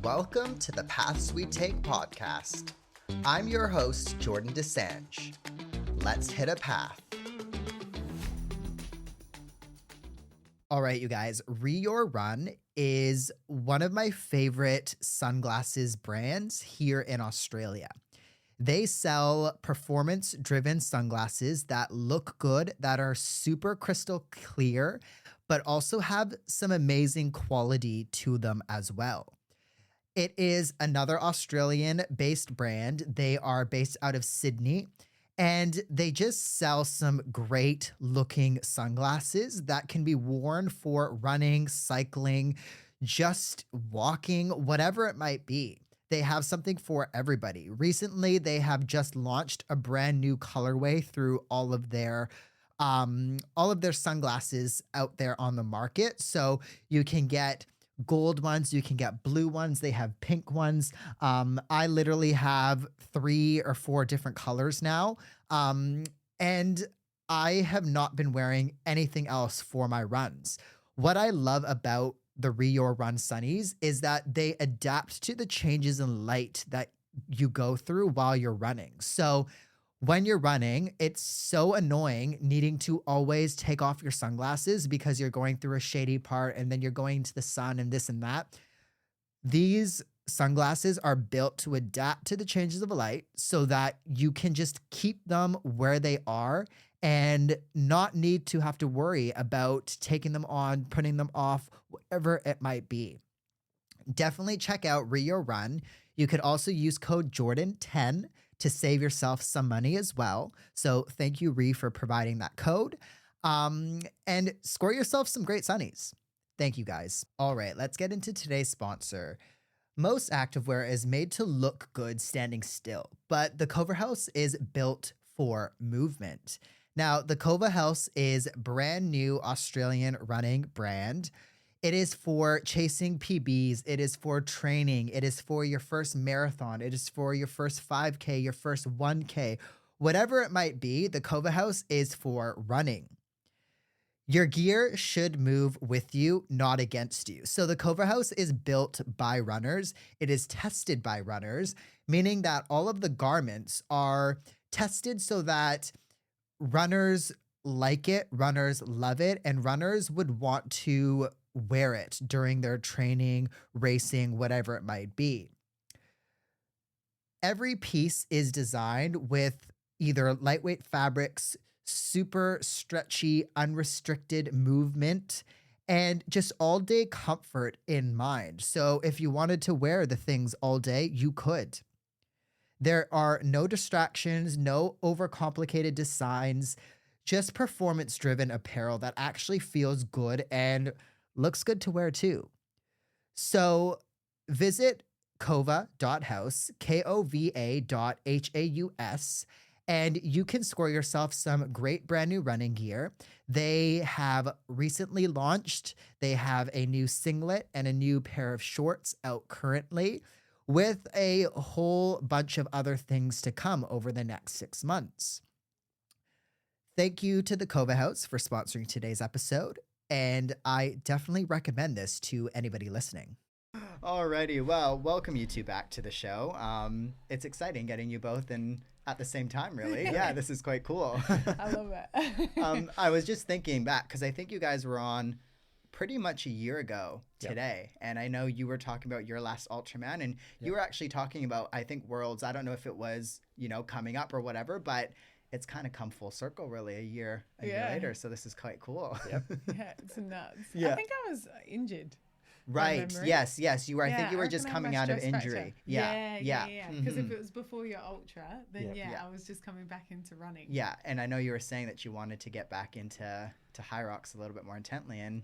Welcome to the Paths We Take podcast. I'm your host, Jordan DeSange. Let's hit a path. All right, you guys, HYROX is one of my favorite sunglasses brands here in Australia. They sell performance-driven sunglasses that look good, that are super crystal clear, but also have some amazing quality to them as well. It is another Australian-based brand. They are based out of Sydney, and they just sell some great-looking sunglasses that can be worn for running, cycling, just walking, whatever it might be. They have something for everybody. Recently, they have just launched a brand new colorway through all of their sunglasses out there on the market. So you can get gold ones, you can get blue ones, they have pink ones. I literally have 3 or 4 different colors now. And I have not been wearing anything else for my runs. What I love about the HYROX Sunnies is that they adapt to the changes in light that you go through while you're running. So when you're running, it's so annoying needing to always take off your sunglasses because you're going through a shady part and then you're going to the sun and this and that. These sunglasses are built to adapt to the changes of light so that you can just keep them where they are and not need to have to worry about taking them on, putting them off, whatever it might be. Definitely check out HYROX. You could also use code Jordan10 to save yourself some money as well. So thank you, Ree, for providing that code. And score yourself some great sunnies. Thank you, guys. All right, let's get into today's sponsor. Most activewear is made to look good standing still, but the Kova House is built for movement. Now, the Kova House is brand new Australian running brand. It is for chasing PBs. It is for training. It is for your first marathon. It is for your first 5K, your first 1K. Whatever it might be, the Kova House is for running. Your gear should move with you, not against you. So the Kova House is built by runners. It is tested by runners, meaning that all of the garments are tested so that runners like it, runners love it, and runners would want to wear it during their training, racing, whatever it might be. Every piece is designed with either lightweight fabrics, super stretchy, unrestricted movement, and just all day comfort in mind. So if you wanted to wear the things all day, you could. There are no distractions, no overcomplicated designs, just performance-driven apparel that actually feels good and looks good to wear too. So visit kova.house, KOVA.HAUS, and you can score yourself some great brand new running gear. They have recently launched. They have a new singlet and a new pair of shorts out currently, with a whole bunch of other things to come over the next 6 months. Thank you to the Kova House for sponsoring today's episode, and I definitely recommend this to anybody listening. Alrighty, well, welcome you two back to the show. It's exciting getting you both in at the same time, really. Yeah, this is quite cool. I love it. I was just thinking back, because I think you guys were on pretty much a year ago today. Yep. And I know you were talking about your last Ultraman, and you were actually talking about, I think, Worlds. I don't know if it was, coming up or whatever, but it's kind of come full circle, really, a year later. So this is quite cool. Yep. Yeah, it's nuts. Yeah. I think I was injured. Right. Yes. You were. I think you were just coming out of injury. Yeah. Because if it was before your ultra, then I was just coming back into running. Yeah, and I know you were saying that you wanted to get back into HYROX a little bit more intently, and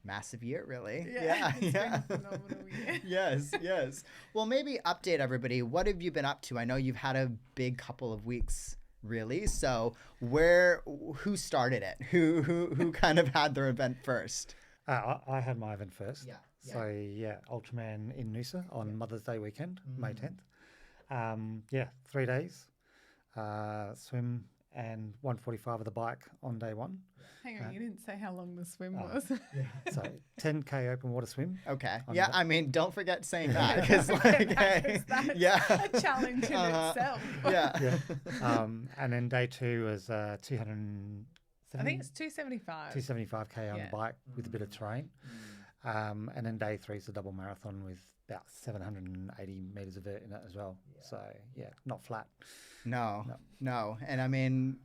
massive year, really. Yeah. Been a phenomenal year. Yes. Well, maybe update everybody. What have you been up to? I know you've had a big couple of weeks, really. So who started it? Who kind of had their event first? I had my event first. Yeah. So, Ultraman in Nusa on Mother's Day weekend, May 10th. 3 days, swim and 145 of the bike on day one. Hang on, you didn't say how long the swim was. So 10K open water swim. Okay. On Yeah, the- I mean, don't forget saying that because, like, hey, That's yeah, a challenge in itself. yeah. And then day 2 was 270, I think it's 275. 275K on Yeah. the bike with a bit of terrain. And then day 3 is a double marathon with about 780 meters of it in it as well. So yeah, not flat. No. And I mean,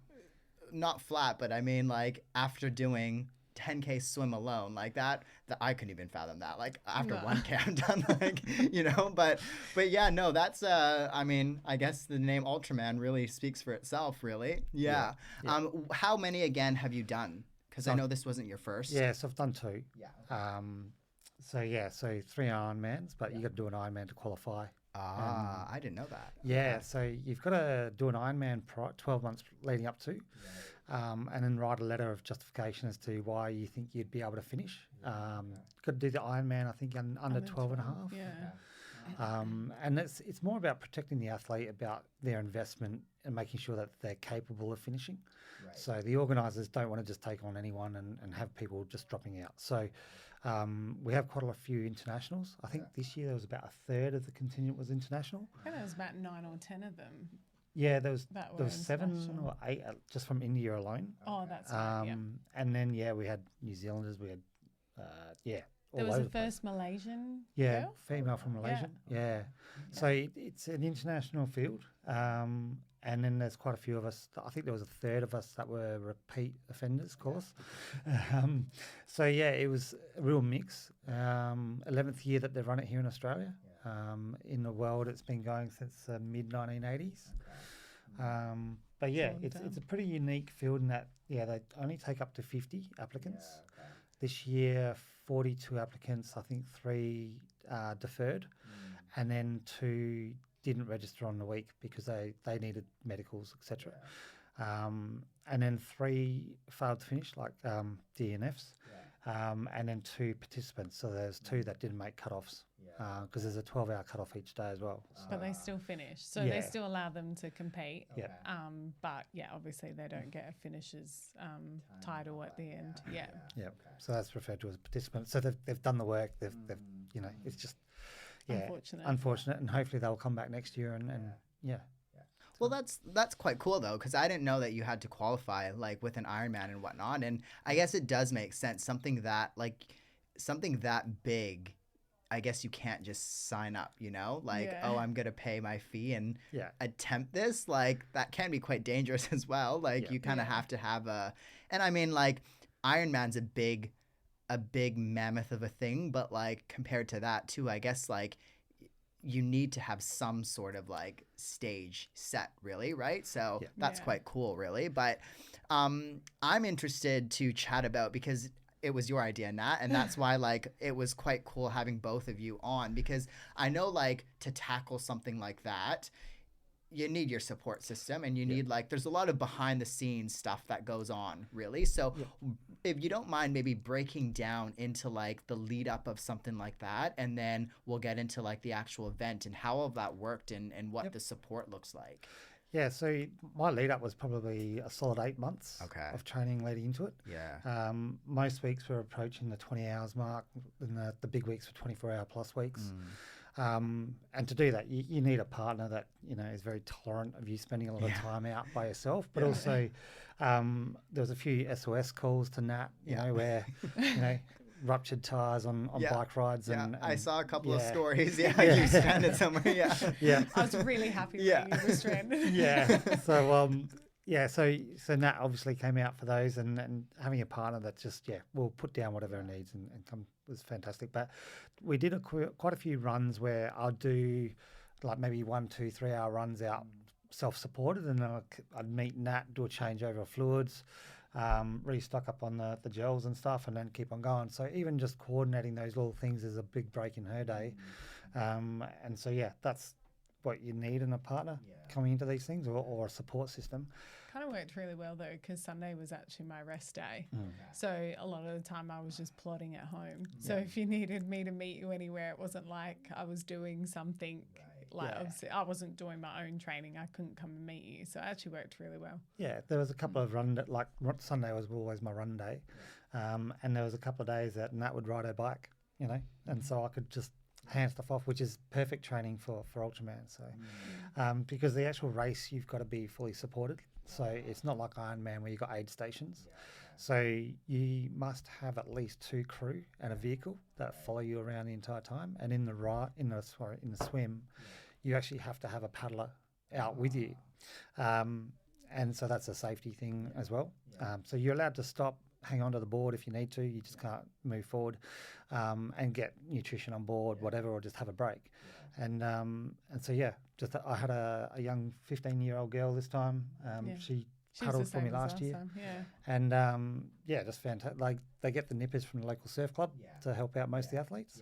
not flat, but I mean, like, after doing 10K swim alone, like that I couldn't even fathom that. Like, after No. 1K, I'm done, like, but yeah, no, that's, I mean, I guess the name Ultraman really speaks for itself, really. Yeah. Yeah. How many, again, have you done? Because I know this wasn't your first. Yeah, so I've done 2. Yeah. So 3 Ironmans, but you got to do an Ironman to qualify. I didn't know that. Yeah, Okay. so you've got to do an Ironman 12 months leading up to, and then write a letter of justification as to why you think you'd be able to finish. Got to do the Ironman, I think, under 12 and a half. Yeah. And it's more about protecting the athlete, about their investment and making sure that they're capable of finishing. Right. So the organisers don't want to just take on anyone and have people just dropping out. So we have quite a few internationals. I think this year there was about a third of the contingent was international. I think there was about 9 or 10 of them. Yeah, there was That there were was 7 international. or 8 just from India alone. Oh, that's right. Yeah. And then we had New Zealanders. We had all There was over the the place. first Malaysian Yeah, girl. female from Malaysia. Yeah. So it's an international field. And then there's quite a few of us. I think there was a third of us that were repeat offenders, of course. So yeah, it was a real mix. 11th year that they've run it here in Australia. In the world, it's been going since the mid 1980s. But yeah, it's a pretty unique field in that they only take up to 50 applicants. This year, 42 applicants. I think 3 deferred, and then 2 didn't register on the week because they needed medicals, etc. And then 3 failed to finish, like DNFs, and then 2 participants. So there's 2 that didn't make cutoffs because there's a 12-hour cutoff each day as well. So, But they still finish. So Yeah. they still allow them to compete. Yeah. But yeah, obviously they don't get a finisher's title at the end. Yeah. yeah. So that's referred to as a participant. So they've done the work. They've it's just unfortunate, and hopefully they'll come back next year and yeah. Well, that's quite cool though, because I didn't know that you had to qualify like with an Ironman and whatnot, and I guess it does make sense. Something that big, I guess you can't just sign up, like, Yeah. oh, I'm gonna pay my fee and Yeah. attempt this. Like, that can be quite dangerous as well. Like, Yeah. you kind of Yeah. have to have and I mean, like, Ironman's a big mammoth of a thing, but like compared to that too, I guess like you need to have some sort of like stage set, really, right? So that's Yeah. quite cool, really. But I'm interested to chat about, because it was your idea, Nat, and that's why like it was quite cool having both of you on, because I know like to tackle something like that, you need your support system, and you need like, there's a lot of behind the scenes stuff that goes on, really. So if you don't mind maybe breaking down into like the lead up of something like that, and then we'll get into like the actual event and how all of that worked and what the support looks like. Yeah, so my lead up was probably a solid 8 months of training leading into it. Yeah. Most weeks were approaching the 20 hours mark, and the big weeks were 24-hour plus weeks. And to do that, you need a partner that is very tolerant of you spending a lot of time out by yourself. But also, there was a few SOS calls to Nat, where ruptured tires on bike rides. And I saw a couple of yeah. stories. You stranded somewhere. Yeah. I was really happy that you were stranded. So Nat obviously came out for those, and having a partner that just will put down whatever it needs and come was fantastic. But we did quite a few runs where I'll do like maybe 1, 2, 3 hour runs out self-supported, and then I'd meet Nat, do a changeover of fluids, restock up on the gels and stuff, and then keep on going. So even just coordinating those little things is a big break in her day. And so that's what you need in a partner coming into these things, or a support system. Kind of worked really well though, because Sunday was actually my rest day. So a lot of the time I was just plodding at home. So if you needed me to meet you anywhere, it wasn't like I was doing something Like, Yeah. obviously, I wasn't doing my own training. I couldn't come and meet you. So it actually worked really well. Yeah, there was a couple of Sunday was always my run day, and there was a couple of days that Nat would ride her bike, and so I could just hand stuff off, which is perfect training for Ultraman. So, because the actual race, you've got to be fully supported. So it's not like Ironman where you've got aid stations. So you must have at least 2 crew and a vehicle that follow you around the entire time. And in the swim, you actually have to have a paddler out with you. And so that's a safety thing as well. So you're allowed to stop, hang on to the board if you need to. You just can't move forward, and get nutrition on board, whatever, or just have a break. And so I had a young 15-year-old girl this time. She She's paddled the for me same as last us, year, so, yeah. and just fantastic. Like they get the nippers from the local surf club to help out most of the athletes.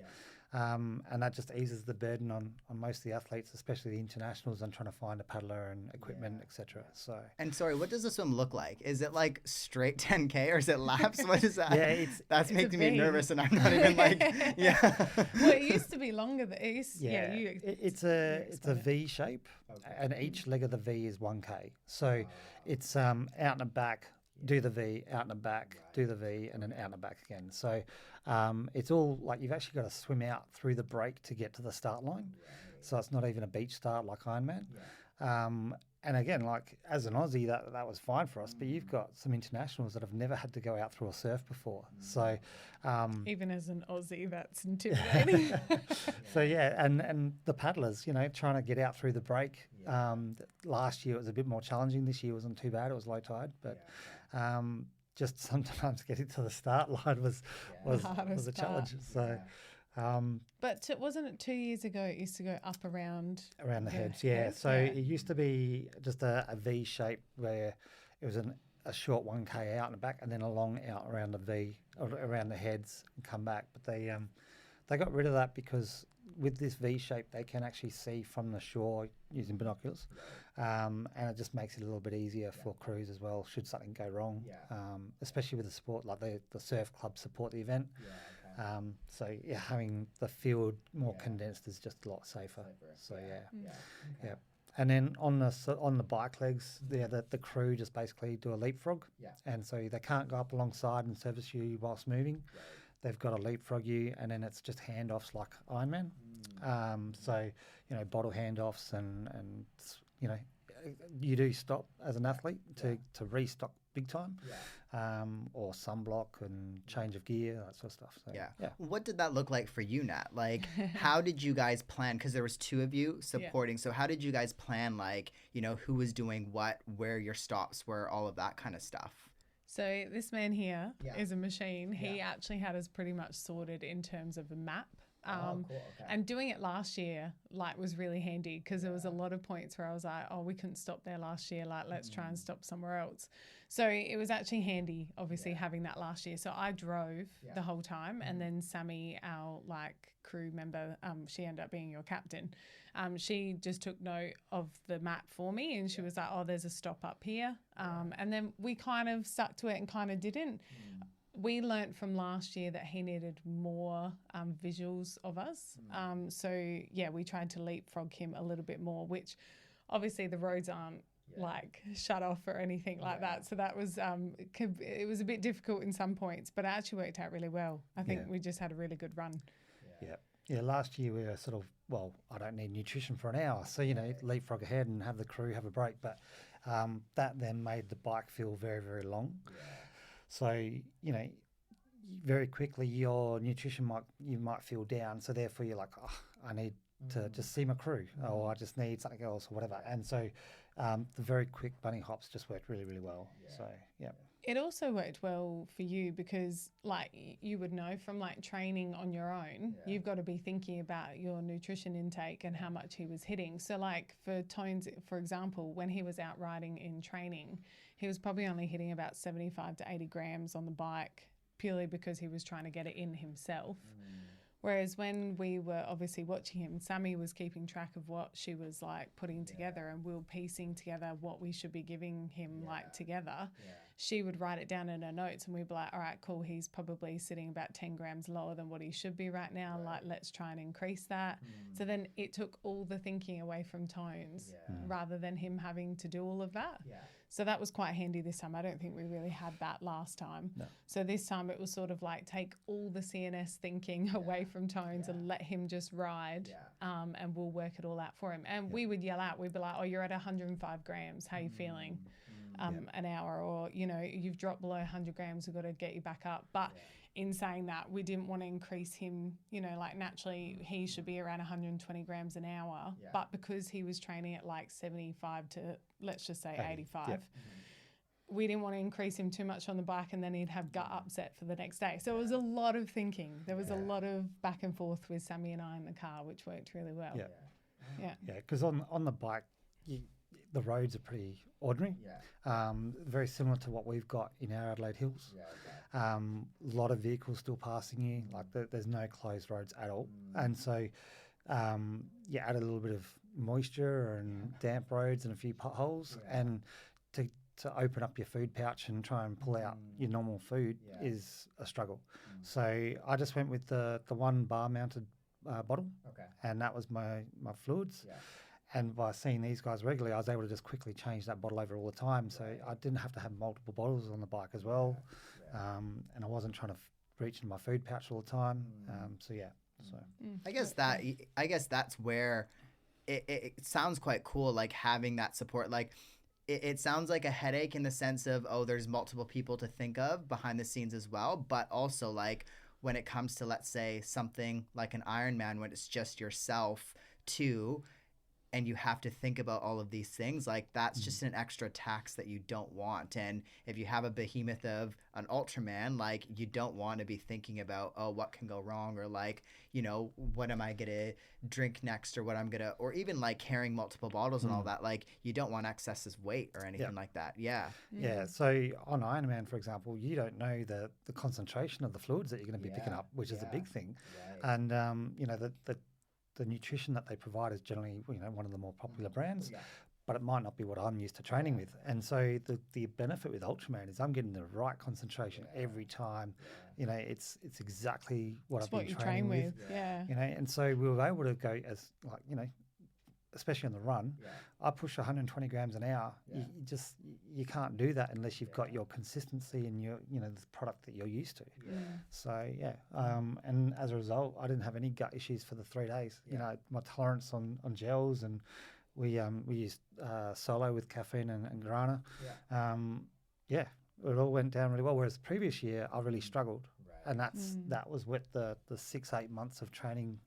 And that just eases the burden on most of the athletes, especially the internationals, on trying to find a paddler and equipment, etc. So. And sorry, what does the swim look like? Is it like straight 10K or is it laps? What is that? Yeah, that's it's making a me V. nervous, and I'm not even like, Well, it used to be longer. It's a V shape, and each leg of the V is 1K. So it's out and back, do the V, out and back, do the V, and then out and back again. So it's all like you've actually got to swim out through the break to get to the start line. So it's not even a beach start like Ironman. And again, like as an Aussie, that was fine for us. But you've got some internationals that have never had to go out through a surf before. So even as an Aussie, that's intimidating. so and the paddlers, trying to get out through the break. Last year it was a bit more challenging. This year wasn't too bad. It was low tide, but just sometimes getting to the start line was a challenge. So. But wasn't it 2 years ago it used to go up around the heads? Yeah. So it used to be just a V shape where it was a short 1K out and back, and then a long out around the V, or around the heads and come back. But they got rid of that because with this V shape they can actually see from the shore using binoculars, and it just makes it a little bit easier for crews as well should something go wrong, especially with the sport, like the surf club support the event. So having the field more condensed is just a lot safer. So and then on the bike legs, the crew just basically do a leapfrog, and so they can't go up alongside and service you whilst moving. They've got to leapfrog you, and then it's just handoffs like Ironman. So bottle handoffs, and you do stop as an athlete to restock big time, or sunblock and change of gear, that sort of stuff. So, What did that look like for you, Nat? Like, how did you guys plan? Because there was 2 of you supporting. So how did you guys plan, like, who was doing what, where your stops were, all of that kind of stuff? So this man here is a machine. He actually had us pretty much sorted in terms of a map. Cool. Okay. And doing it last year, was really handy because there was a lot of points where I was like, oh, we couldn't stop there last year. Let's try and stop somewhere else. So it was actually handy, obviously, having that last year. So I drove the whole time, and then Sammy, our crew member, she ended up being your captain. She just took note of the map for me, and she was like, oh, there's a stop up here. And then we kind of stuck to it and kind of didn't. We learnt from last year that he needed more visuals of us. So we tried to leapfrog him a little bit more, which obviously the roads aren't shut off or anything like that. So that was, it was a bit difficult in some points, but it actually worked out really well. I think we just had a really good run. Yeah, last year we were sort of, I don't need nutrition for an hour. So, leapfrog ahead and have the crew have a break. But that then made the bike feel very, very long. So, very quickly your nutrition might feel down. So therefore you're like, I need to just see my crew, or I just need something else or whatever. And so the very quick bunny hops just worked really, really well. So, It also worked well for you because, you would know from, training on your own, you've got to be thinking about your nutrition intake and how much he was hitting. So, for Tones, for example, when he was out riding in training, he was probably only hitting about 75 to 80 grams on the bike purely because he was trying to get it in himself. Whereas when we were obviously watching him, Sammy was keeping track of what she was like putting together, and we were piecing together what we should be giving him like together. She would write it down in her notes, and we'd be like, all right, cool, he's probably sitting about 10 grams lower than what he should be right now. Like, let's try and increase that. So then it took all the thinking away from Tones rather than him having to do all of that. So that was quite handy this time. I don't think we really had that last time. No. So this time it was sort of like take all the CNS thinking away from Tones and let him just ride, and we'll work it all out for him. And we would yell out, we'd be like, oh, you're at 105 grams. How you feeling? An hour, or, you know, you've dropped below 100 grams, we've got to get you back up. But in saying that, we didn't want to increase him, you know, like naturally he should be around 120 grams an hour. But because he was training at like 75 to, let's just say 85, we didn't want to increase him too much on the bike and then he'd have gut upset for the next day. So it was a lot of thinking. There was a lot of back and forth with Sammy and I in the car, which worked really well. Yeah, because on the bike, the roads are pretty ordinary. Very similar to what we've got in our Adelaide Hills. A lot of vehicles still passing you. Like there's no closed roads at all. And so, add a little bit of moisture and damp roads and a few potholes, and to open up your food pouch and try and pull out your normal food is a struggle. So I just went with the one bar mounted bottle, and that was my fluids. And by seeing these guys regularly, I was able to just quickly change that bottle over all the time. So I didn't have to have multiple bottles on the bike as well. And I wasn't trying to reach into my food pouch all the time. I guess that's where it sounds quite cool, like having that support. Like it sounds like a headache in the sense of, oh, there's multiple people to think of behind the scenes as well. But also like when it comes to, let's say, something like an Ironman, when it's just yourself too, and you have to think about all of these things, like that's just an extra tax that you don't want. And if you have a behemoth of an Ultraman, like you don't want to be thinking about, oh, what can go wrong, or like, you know, what am I going to drink next, or what I'm going to, or even like carrying multiple bottles and all that. Like you don't want excessive weight or anything like that. Yeah. So on Ironman, for example, you don't know the concentration of the fluids that you're going to be picking up, which is a big thing. And, you know, the nutrition that they provide is generally, you know, one of the more popular brands, but it might not be what I'm used to training with. And so the benefit with Ultraman is I'm getting the right concentration every time. You know, it's exactly what I've been training with. You know, and so we were able to go as, like, you know, especially on the run, I push 120 grams an hour. You can't do that unless you've got your consistency and your, you know, the product that you're used to. So and as a result, I didn't have any gut issues for the 3 days. You know, my tolerance on gels, and we used Solo with caffeine and guarana. It all went down really well. Whereas the previous year, I really struggled, and that was what the 6-8 months of training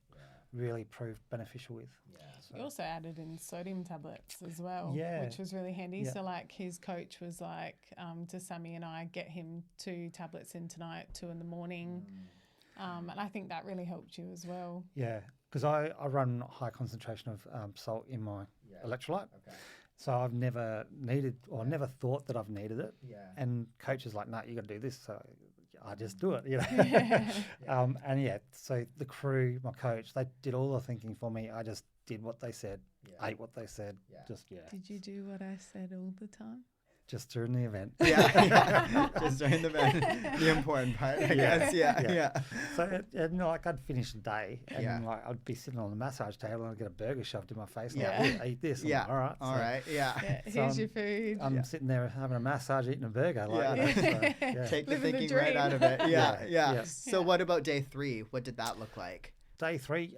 really proved beneficial with. He also added in sodium tablets as well, which was really handy. So like his coach was like to Sammy and I, get him 2 tablets in tonight, 2 in the morning. And I think that really helped you as well. Yeah, because I run high concentration of salt in my electrolyte. So I've never needed, or never thought that I've needed it. And coach is like, no, you got to do this. So I just do it, you know. So the crew, my coach, they did all the thinking for me. I just did what they said, ate what they said. Did you do what I said all the time? Just during the event. Just during the event. The important part, I guess. So, like, I'd finish the day, and like I'd be sitting on the massage table, and I'd get a burger shoved in my face. Like, eat this. I'm like, all right. Here's your food. I'm sitting there having a massage, eating a burger. Like, Take the Living the thinking right dream. out of it. So what about day 3? What did that look like? Day 3,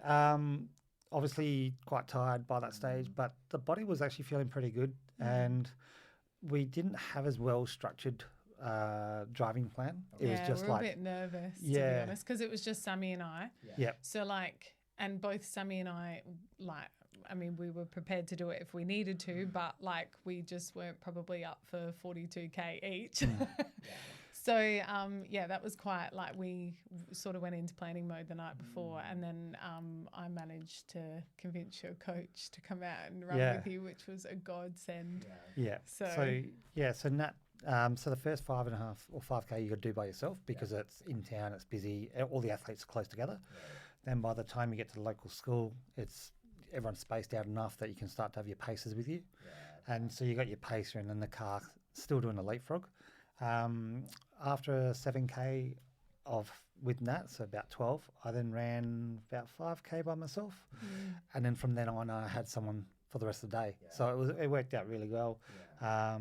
obviously quite tired by that stage, but the body was actually feeling pretty good, and we didn't have as well structured driving plan. It was just we're like a bit nervous, to be honest, because it was just Sammy and I. So like, and both Sammy and I, like, I mean, we were prepared to do it if we needed to, but like we just weren't probably up for 42K each. So, that was quite like, we sort of went into planning mode the night before, and then I managed to convince your coach to come out and run with you, which was a godsend. So Nat, so the first 5.5 or 5K you got to do by yourself because it's in town, it's busy, all the athletes are close together. then by the time you get to the local school, everyone's spaced out enough that you can start to have your pacers with you. And so you got your pacer and then the car still doing the leapfrog. After a 7K with Nat, so about 12, I then ran about 5K by myself. And then from then on, I had someone for the rest of the day. So it worked out really well. I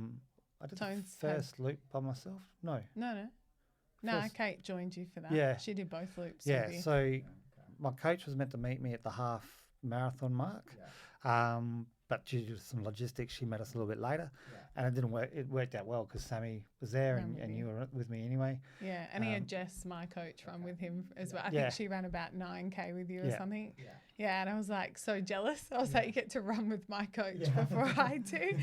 did Tones the first loop by myself. No, Kate joined you for that. Yeah. She did both loops. Yeah, with you. so my coach was meant to meet me at the half marathon mark, but due to some logistics, she met us a little bit later, and it didn't work. It worked out well because Sammy was there and you were with me anyway. Yeah, and he had Jess, my coach, run with him as well. I think she ran about 9K with you or something. Yeah, and I was like so jealous. I was like, you get to run with my coach before I do.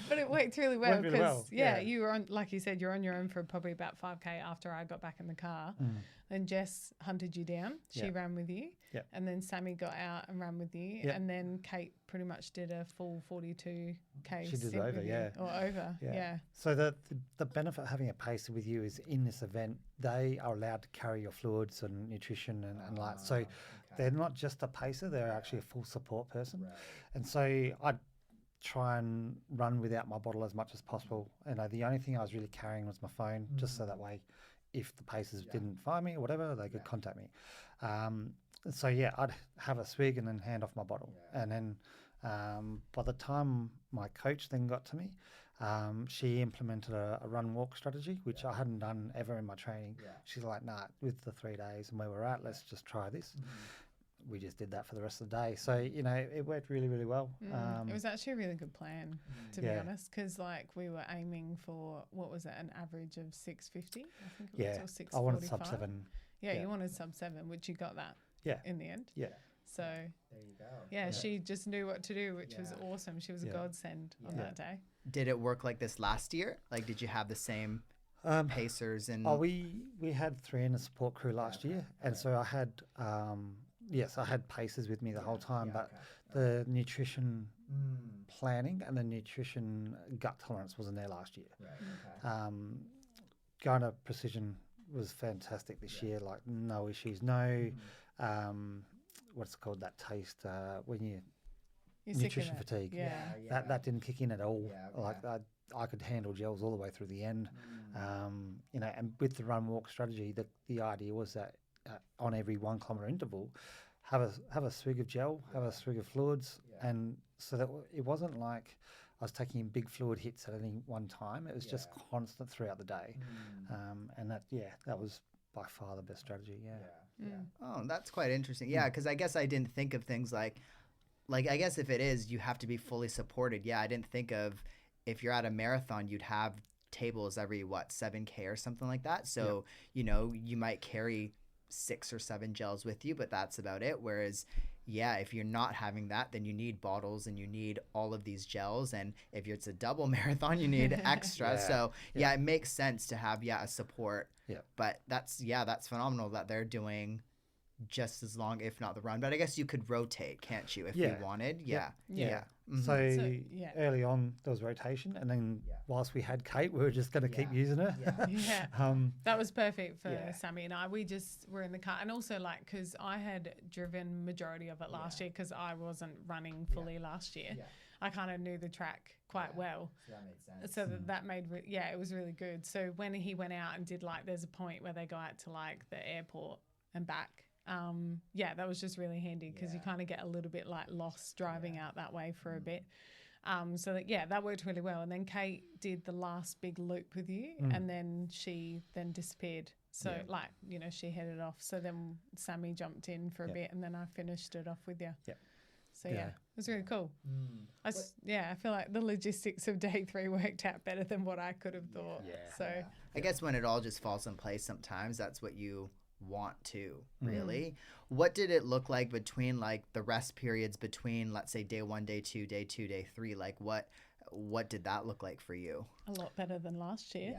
But it worked really well because you were on, like you said, you're on your own for probably about 5K after I got back in the car. Then Jess hunted you down. She ran with you. And then Sammy got out and ran with you. And then Kate pretty much did a full 42K. She did over, or over. So the benefit of having a pacer with you is in this event, they are allowed to carry your fluids and nutrition and like, so they're not just a pacer, they're actually a full support person. And so I'd try and run without my bottle as much as possible. And the only thing I was really carrying was my phone, just so that way, if the pacers didn't find me or whatever, they could contact me. So I'd have a swig and then hand off my bottle. And then by the time my coach then got to me, she implemented a run-walk strategy, which I hadn't done ever in my training. She's like, nah, with the 3 days and where we're at, let's just try this. We just did that for the rest of the day. So, it worked really, really well. It was actually a really good plan, to be honest, because we were aiming for, what was it, an average of 650, I think it was, or 645. I wanted sub 7. Yeah, you wanted sub 7, which you got that in the end. So there you go. Yeah, she just knew what to do, which was awesome. She was a godsend on that day. Did it work like this last year? Like, did you have the same pacers and? Oh, we had 3 in the support crew last year, and so I had I had pacers with me the whole time, but the nutrition planning and the nutrition gut tolerance wasn't there last year. Going to precision was fantastic this year, like no issues, no what's it called, that taste when you're nutrition fatigue. That didn't kick in at all. Like I could handle gels all the way through the end. And with the run walk strategy, the idea was that on every 1 kilometre interval, have a swig of gel, have a swig of fluids, and so that it wasn't like I was taking big fluid hits at any one time. It was just constant throughout the day, and that was by far the best strategy. Oh, that's quite interesting. Yeah, because I guess I didn't think of things like I guess if it is, you have to be fully supported. Yeah, I didn't think of if you're at a marathon, you'd have tables every 7K or something like that. So you might carry 6 or 7 gels with you, but that's about it. Whereas if you're not having that, then you need bottles and you need all of these gels, and if it's a double marathon, you need extra. So it makes sense to have a support. But that's phenomenal that they're doing just as long, if not the run. But I guess you could rotate, can't you, if you wanted? So early on there was rotation, and then whilst we had Kate, we were just going to keep using her. That was perfect for Sammy and I. We just were in the car, and also because I had driven majority of it last year because I wasn't running fully last year. I kind of knew the track quite well. So that made sense. So that made it was really good. So when he went out and did there's a point where they go out to the airport and back. That was just really handy because you kind of get a little bit lost driving out that way for a bit. So that worked really well. And then Kate did the last big loop with you, and then she disappeared. So she headed off. So then Sammy jumped in for a bit, and then I finished it off with you. So it was really cool. I feel like the logistics of day 3 worked out better than what I could have thought. So I guess when it all just falls in place, sometimes that's what you want to really. What did it look like between the rest periods between, let's say, day 1, day 2, day 2, day 3? What did that look like for you? A lot better than last year.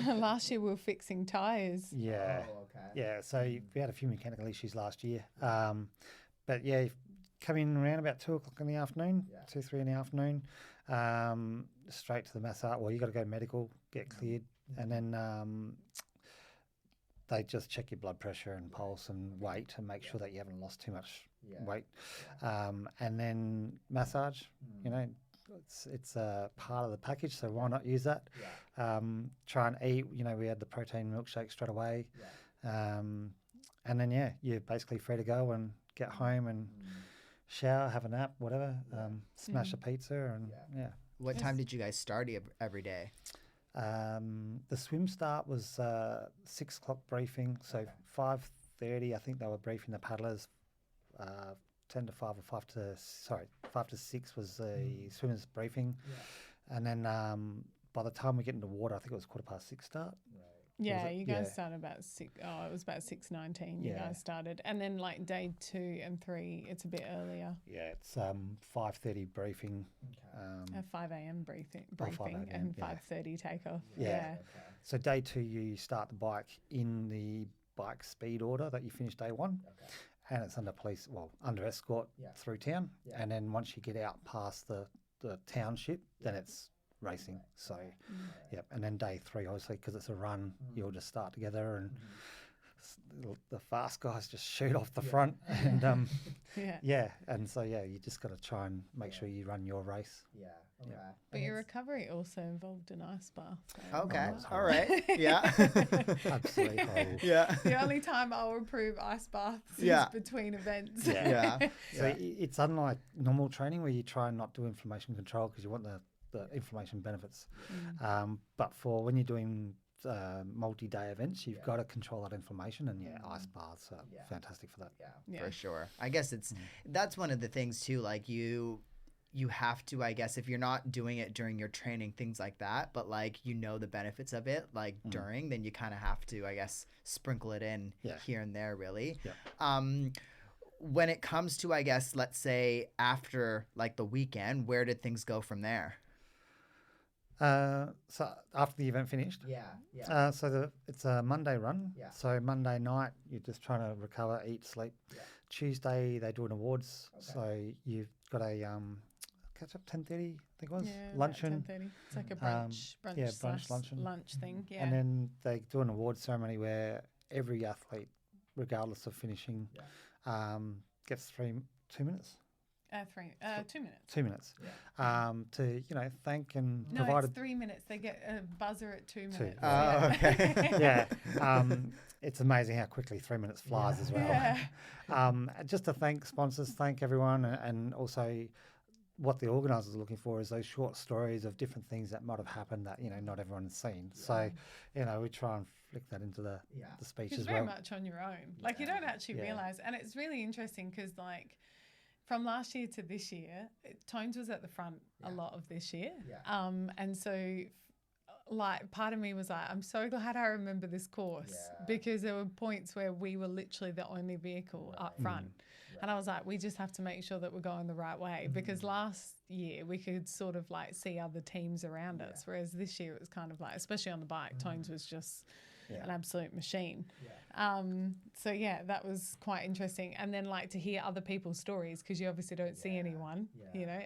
Last year we were fixing tires. So we had a few mechanical issues last year, but come in around about 2 o'clock in the afternoon, 2, 3 in the afternoon, straight to the massage. Well, you got to go medical, get cleared, and then they just check your blood pressure and pulse and weight and make sure that you haven't lost too much weight. And then massage, you know, it's a part of the package, so why not use that? Try and eat, you know, we had the protein milkshake straight away. And then, you're basically free to go and get home and shower, have a nap, whatever, smash a pizza and What time did you guys start every day? The swim start was 6 o'clock briefing, so 5:30 I think they were briefing the paddlers. 10 to 5 or 5 to 6 was the swimmers briefing. And then by the time we get into water, I think it was 6:15 start. Yeah, you guys started about 6. Oh, it was about 6:19. You guys started, and then like day 2 and 3, it's a bit earlier. Yeah, it's 5:30 briefing. A 5 a.m. briefing, 5 a.m., and 5:30 takeoff. So day 2, you start the bike in the bike speed order that you finish day 1, and it's under escort through town, and then once you get out past the township, then it's racing. So and then day 3, obviously, because it's a run, you'll just start together and the fast guys just shoot off the front and and so you just got to try and make sure you run your race. But your recovery also involved an ice bath. So Okay, all right, Absolutely horrible. The only time I'll approve ice baths is between events. So it's unlike normal training where you try and not do inflammation control because you want the inflammation benefits. But for when you're doing multi-day events, you've got to control that inflammation, and ice baths are fantastic for that. For sure. I guess that's one of the things too, like you have to, I guess, if you're not doing it during your training, things like that, but like the benefits of it like during, then you kind of have to, I guess, sprinkle it in here and there, really. When it comes to, I guess, let's say after like the weekend, where did things go from there? So after the event finished, so it's a Monday run. So Monday night, you're just trying to recover, eat, sleep. Tuesday they do an awards. So you've got a catch up 10:30, I think it was luncheon. 10:30. It's like a brunch luncheon, lunch thing. And then they do an awards ceremony where every athlete, regardless of finishing, gets 2 minutes. 2 minutes. 2 minutes. To thank and No, provide. it's 3 minutes. They get a buzzer at 2 minutes. Oh, okay. It's amazing how quickly 3 minutes flies as well. Just to thank sponsors, thank everyone, and also what the organisers are looking for is those short stories of different things that might have happened that not everyone's seen. So we try and flick that into the speech as well. Very much on your own. Like you don't actually realise, and it's really interesting because like. From last year to this year, Tones was at the front a lot of this year. And so, like, part of me was like, I'm so glad I remember this course because there were points where we were literally the only vehicle up front. And I was like, we just have to make sure that we're going the right way because last year we could sort of like see other teams around us, whereas this year it was kind of like, especially on the bike, Tones was just an absolute machine. So that was quite interesting. And then like to hear other people's stories because you obviously don't see anyone,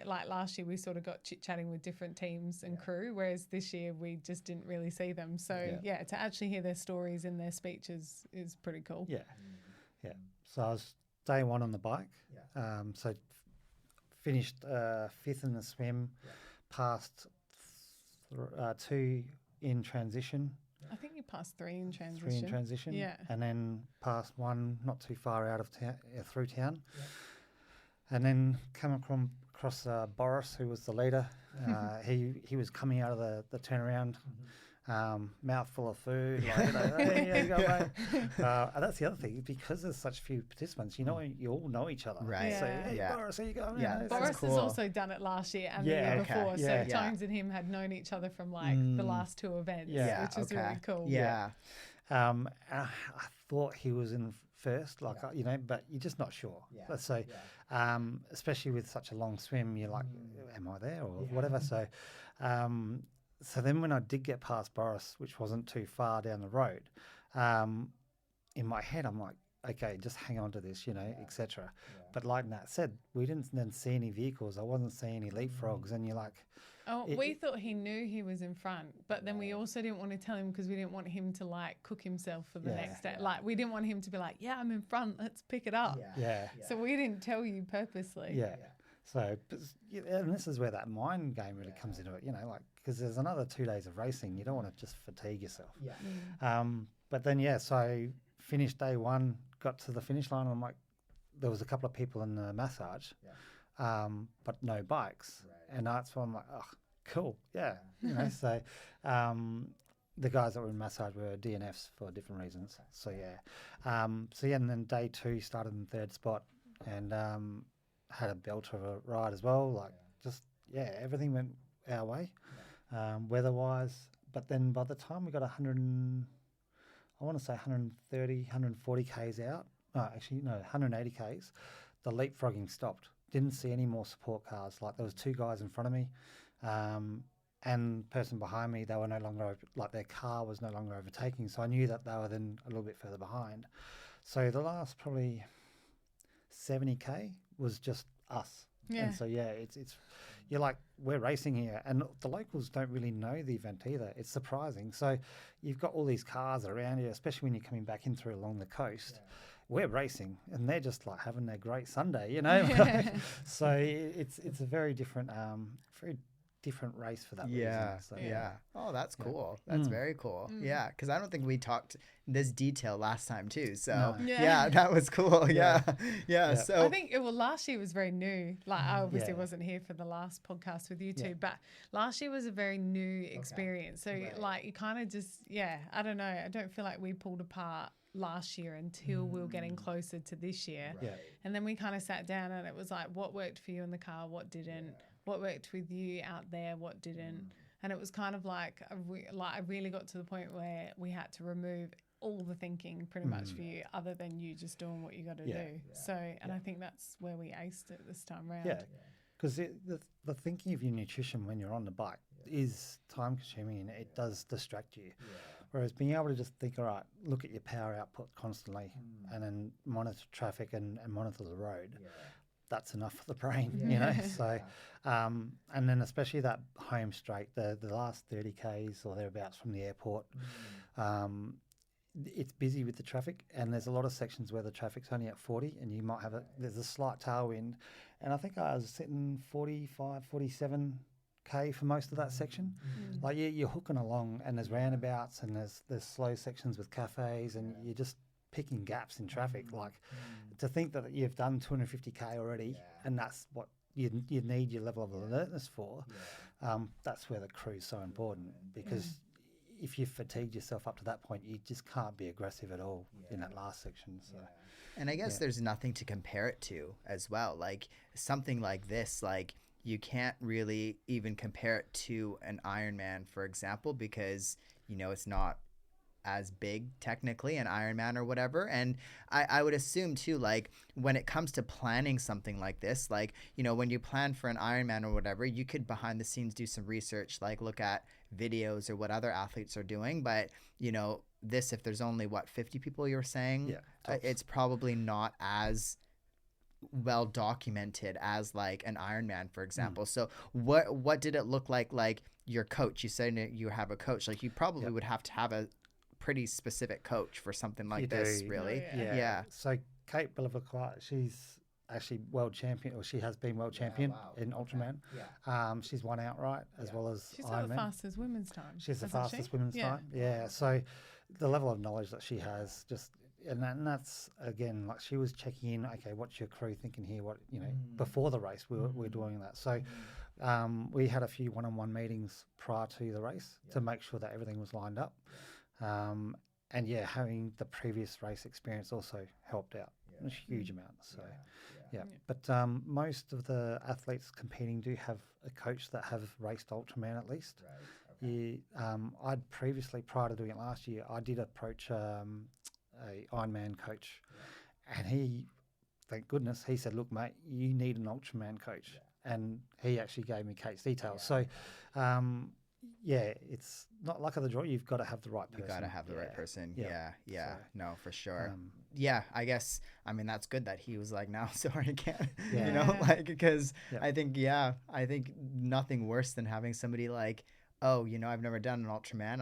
like last year we sort of got chit-chatting with different teams and crew, whereas this year we just didn't really see them. So to actually hear their stories and their speeches is pretty cool. So I was day 1 on the bike. So finished 5th in the swim, passed 2 in transition. I think you passed 3 in transition. 3 in transition. And then passed 1 not too far out of town, through town. And then come across Boris, who was the leader. He was coming out of the turnaround, mouth full of food. Like, hey, how you going, mate? And that's the other thing, because there's such few participants, you all know each other. Right. So, hey, Boris, how you going? Boris has also done it last year and the year before. So Tones and him had known each other from like the last 2 events, which is really cool. I thought he was in first, but you're just not sure. Let's say, especially with such a long swim, you're like, am I there or whatever? So, so then when I did get past Boris, which wasn't too far down the road, in my head I'm like, okay, just hang on to this, etc. But like Nat said, we didn't then see any vehicles. I wasn't seeing any leapfrogs, and you're like, Oh, we thought he knew he was in front, but then we also didn't want to tell him because we didn't want him to like cook himself for the next day. Like we didn't want him to be like, yeah, I'm in front, let's pick it up. So we didn't tell you purposely. So, and this is where that mind game really comes into it, you know, like, because there's another 2 days of racing. You don't want to just fatigue yourself. But then, so finished day one, got to the finish line. And I'm like, there was a couple of people in the massage, but no bikes. And that's why I'm like, oh, cool. You know, so the guys that were in massage were DNFs for different reasons. So, and then day two started in third spot and had a belter of a ride as well. Like, everything went our way, weather-wise. But then by the time we got 130, 140 Ks out, 180 Ks, the leapfrogging stopped. Didn't see any more support cars. Like, there was 2 guys in front of me, and person behind me, they were no longer, their car was no longer overtaking. So I knew that they were then a little bit further behind. So the last probably 70K was just us. And so, it's you're like, we're racing here. And the locals don't really know the event either. It's surprising. So you've got all these cars around you, especially when you're coming back in through along the coast. We're racing and they're just like having their great Sunday, you know? So it's a very different race for that reason. So, Oh, that's cool. That's very cool. Yeah, because I don't think we talked this detail last time too. So that was cool. So I think last year was very new. Like, I obviously wasn't here for the last podcast with you two, but last year was a very new experience. So like, you kind of just I don't know. I don't feel like we pulled apart last year until we were getting closer to this year. And then we kind of sat down and it was like, what worked for you in the car, what didn't, what worked with you out there, what didn't. And it was kind of like, I really got to the point where we had to remove all the thinking pretty much for you, other than you just doing what you got to do. So, and I think that's where we aced it this time round. Because the thinking of your nutrition when you're on the bike is time consuming and it does distract you. Whereas being able to just think, all right, look at your power output constantly and then monitor traffic and monitor the road, that's enough for the brain, you know? So, and then especially that home straight, the last 30 Ks or thereabouts from the airport, it's busy with the traffic and there's a lot of sections where the traffic's only at 40 and you might have there's a slight tailwind. And I think I was sitting 45, 47 K for most of that section. Like you're hooking along and there's roundabouts and there's slow sections with cafes and you're just picking gaps in traffic. Like to think that you've done 250K already and that's what you need your level of alertness for, that's where the crew's so important because if you've fatigued yourself up to that point, you just can't be aggressive at all in that last section. So. And I guess there's nothing to compare it to as well. Like something like this, like you can't really even compare it to an Ironman, for example, because, you know, it's not as big technically, an Ironman or whatever. And I would assume too, like when it comes to planning something like this, like, you know, when you plan for an Ironman or whatever, you could behind the scenes do some research, like look at videos or what other athletes are doing. But, you know, this, if there's only 50 people you're saying, it's probably not as well documented as like an Ironman, for example. So what did it look like your coach? You said you have a coach, like you probably would have to have a pretty specific coach for something like this, really. So Kate Belivaquat, she's actually world champion, or she has been world champion in Ultraman. She's won outright as well as she's Ironman. got the fastest women's time. She's the fastest women's time. So the level of knowledge that she has, just and that's again, like she was checking in. Okay, what's your crew thinking here? What, you know, before the race, we're doing that. So we had a few one-on-one meetings prior to the race to make sure that everything was lined up. And having the previous race experience also helped out a huge amount. So, but most of the athletes competing do have a coach that have raced Ultraman at least. I'd previously, prior to doing it last year, I did approach a Ironman coach, and he, thank goodness, he said, "Look, mate, you need an Ultraman coach," and he actually gave me Kate's details. So, it's not luck of the draw. You've got to have the right person. You got to have the right person. Yeah. Yeah. So, no, for sure. Yeah, I guess, I mean, that's good that he was like, no, sorry, I can't, Yeah. you know, like, because Yeah. I think nothing worse than having somebody like, oh, you know, I've never done an Ultraman.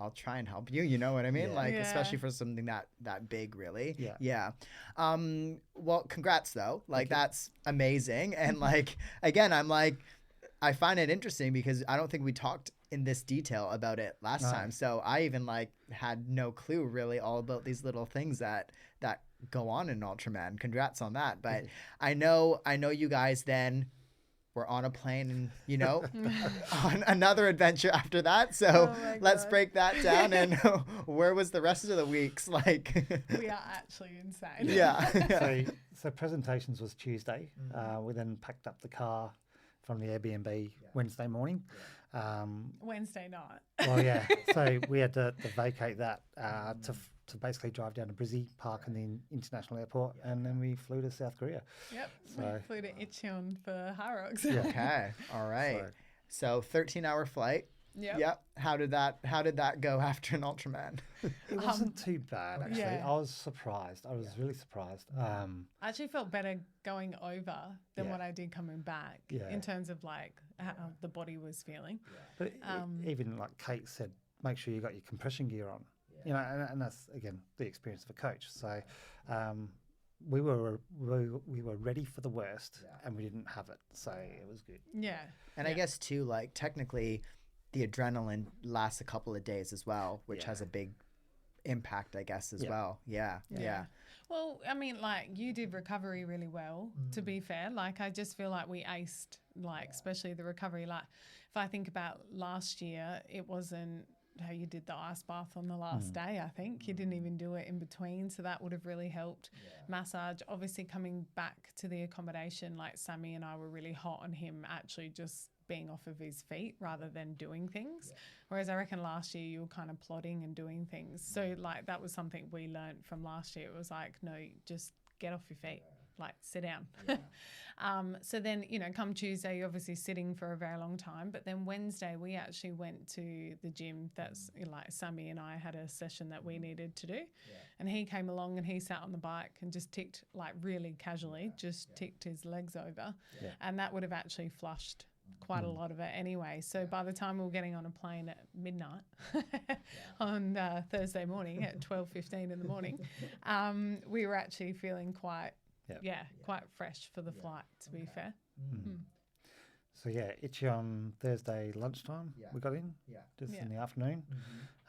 I'll try and help you. You know what I mean? Yeah. Like, Yeah. especially for something that big, really. Yeah. Yeah. Well, congrats though. Like, Thank you. that's amazing. And like, again, I'm like, I find it interesting because I don't think we talked in this detail about it last No. time. So I even like had no clue really all about these little things that go on in Ultraman. Congrats on that. But I know you guys then were on a plane and, you know, on another adventure after that. So Oh my let's God. break that down. And where was the rest of the weeks? Like, We are actually insane. yeah. So presentations was Tuesday. We then packed up the car from the Airbnb Wednesday morning. Wednesday night. Well, yeah. So we had to vacate that to basically drive down to Brizzy, park in the international airport, and then we flew to South Korea. Yep. So- We flew to Icheon for HYROX. Yeah. Okay. All right. So 13-hour flight. Yep. How did that go after an Ultraman? It wasn't too bad, actually. Yeah. I was surprised. I was really surprised. I actually felt better going over than Yeah. what I did coming back Yeah. in terms of like how the body was feeling. But even like Kate said, make sure you got your compression gear on. You know, and that's again the experience of a coach. So we were ready for the worst, and we didn't have it, so it was good. Yeah. And I guess too, like technically, the adrenaline lasts a couple of days as well, which has a big impact, I guess, as well. Yeah. Well, I mean, like you did recovery really well, to be fair. Like I just feel like we aced, like especially the recovery. Like if I think about last year, it wasn't how you did the ice bath on the last day. I think you didn't even do it in between, so that would have really helped. Massage, obviously coming back to the accommodation, like Sammy and I were really hot on him actually just being off of his feet rather than doing things. Whereas I reckon last year you were kind of plodding and doing things. So like that was something we learned from last year. It was like, no, just get off your feet, like sit down. So then, you know, come Tuesday, you're obviously sitting for a very long time. But then Wednesday, we actually went to the gym. That's like Sammy and I had a session that we needed to do. And he came along and he sat on the bike and just ticked, like really casually, just ticked his legs over. And that would have actually flushed quite a lot of it anyway. So by the time we were getting on a plane at midnight on Thursday morning at 12:15 in the morning, we were actually feeling quite fresh for the flight, to be fair. So yeah, Icheon Thursday lunchtime we got in, just in the afternoon,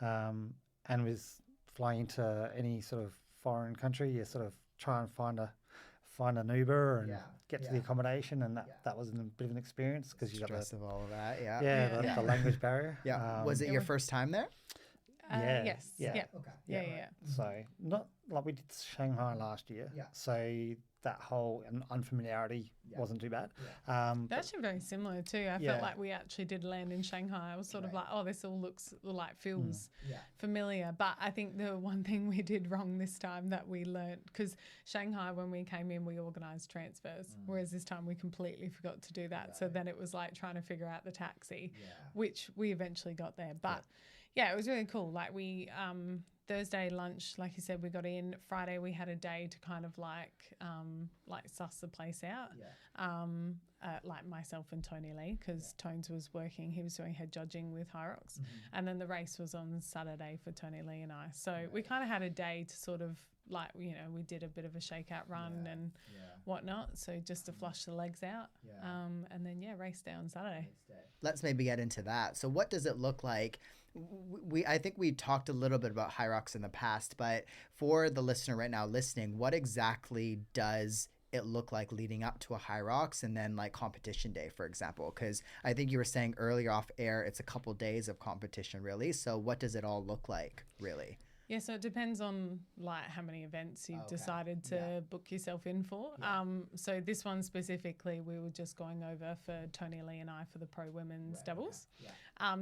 and was flying to any sort of foreign country. You sort of try and find an Uber and get to the accommodation, and that was a bit of an experience because you got Stress of all of that. the language barrier. Was it your first time there? Yes. Yeah. Yeah. Okay. Yeah. So not like we did Shanghai last year. So that whole unfamiliarity wasn't too bad. They're actually very similar too. I felt like we actually did land in Shanghai. I was sort of like, oh, this all looks like feels familiar. But I think the one thing we did wrong this time that we learnt, because Shanghai, when we came in, we organised transfers, whereas this time we completely forgot to do that. So then it was like trying to figure out the taxi, which we eventually got there. But yeah, it was really cool. Like we Thursday lunch, like you said, we got in. Friday we had a day to kind of like suss the place out. Like myself and Tony Lee, because Tones was working. He was doing head judging with HYROX, and then the race was on Saturday for Tony Lee and I. So we kind of had a day to sort of like, you know, we did a bit of a shakeout run and whatnot. So just to flush the legs out, and then race day on Saturday. Let's maybe get into that. So what does it look like? I think we talked a little bit about HYROX in the past, but for the listener right now listening, what exactly does it look like leading up to a HYROX and then like competition day, for example? Because I think you were saying earlier off air, it's a couple days of competition really. So what does it all look like really? Yeah, so it depends on like how many events you've decided to book yourself in for. So this one specifically, we were just going over for Tony Lee and I for the pro women's doubles.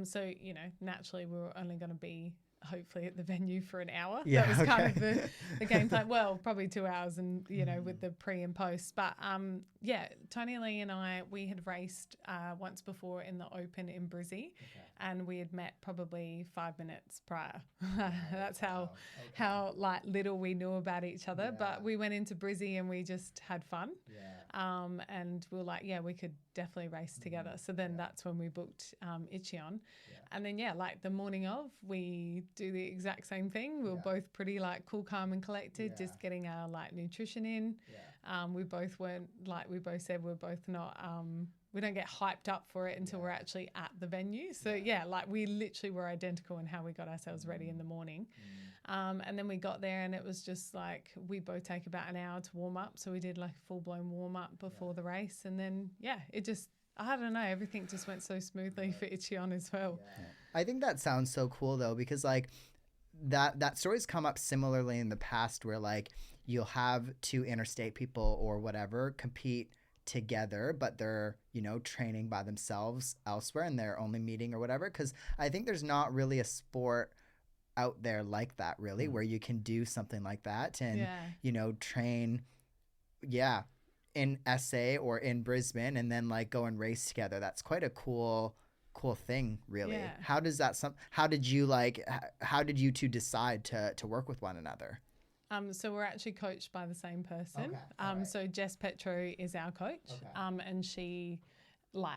So, you know, naturally we were only going to be hopefully at the venue for an hour. Yeah, That was kind of okay. the game plan. Well, probably 2 hours, and with the pre and post. But Tony Lee and I, we had raced once before in the Open in Brizzy, and we had met probably 5 minutes prior. That's how like little we knew about each other. But we went into Brizzy and we just had fun. And we were like, we could definitely race together. So then that's when we booked Icheon. And then, like the morning of, we do the exact same thing. We were both pretty like cool, calm and collected, just getting our like nutrition in. We both weren't, like we both said, we're both not, we don't get hyped up for it until we're actually at the venue. So like we literally were identical in how we got ourselves ready in the morning. And then we got there and it was just like, we both take about an hour to warm up. So we did like a full blown warm up before the race. And then, it just, I don't know, everything just went so smoothly for Icheon as well. I think that sounds so cool though, because like that story's come up similarly in the past where like you'll have two interstate people or whatever compete together, but they're, training by themselves elsewhere and they're only meeting or whatever. Cause I think there's not really a sport out there like that really, where you can do something like that and, train. In SA or in Brisbane and then like go and race together. That's quite a cool thing, really. How did you two decide to work with one another? So we're actually coached by the same person. So Jess Petro is our coach. And she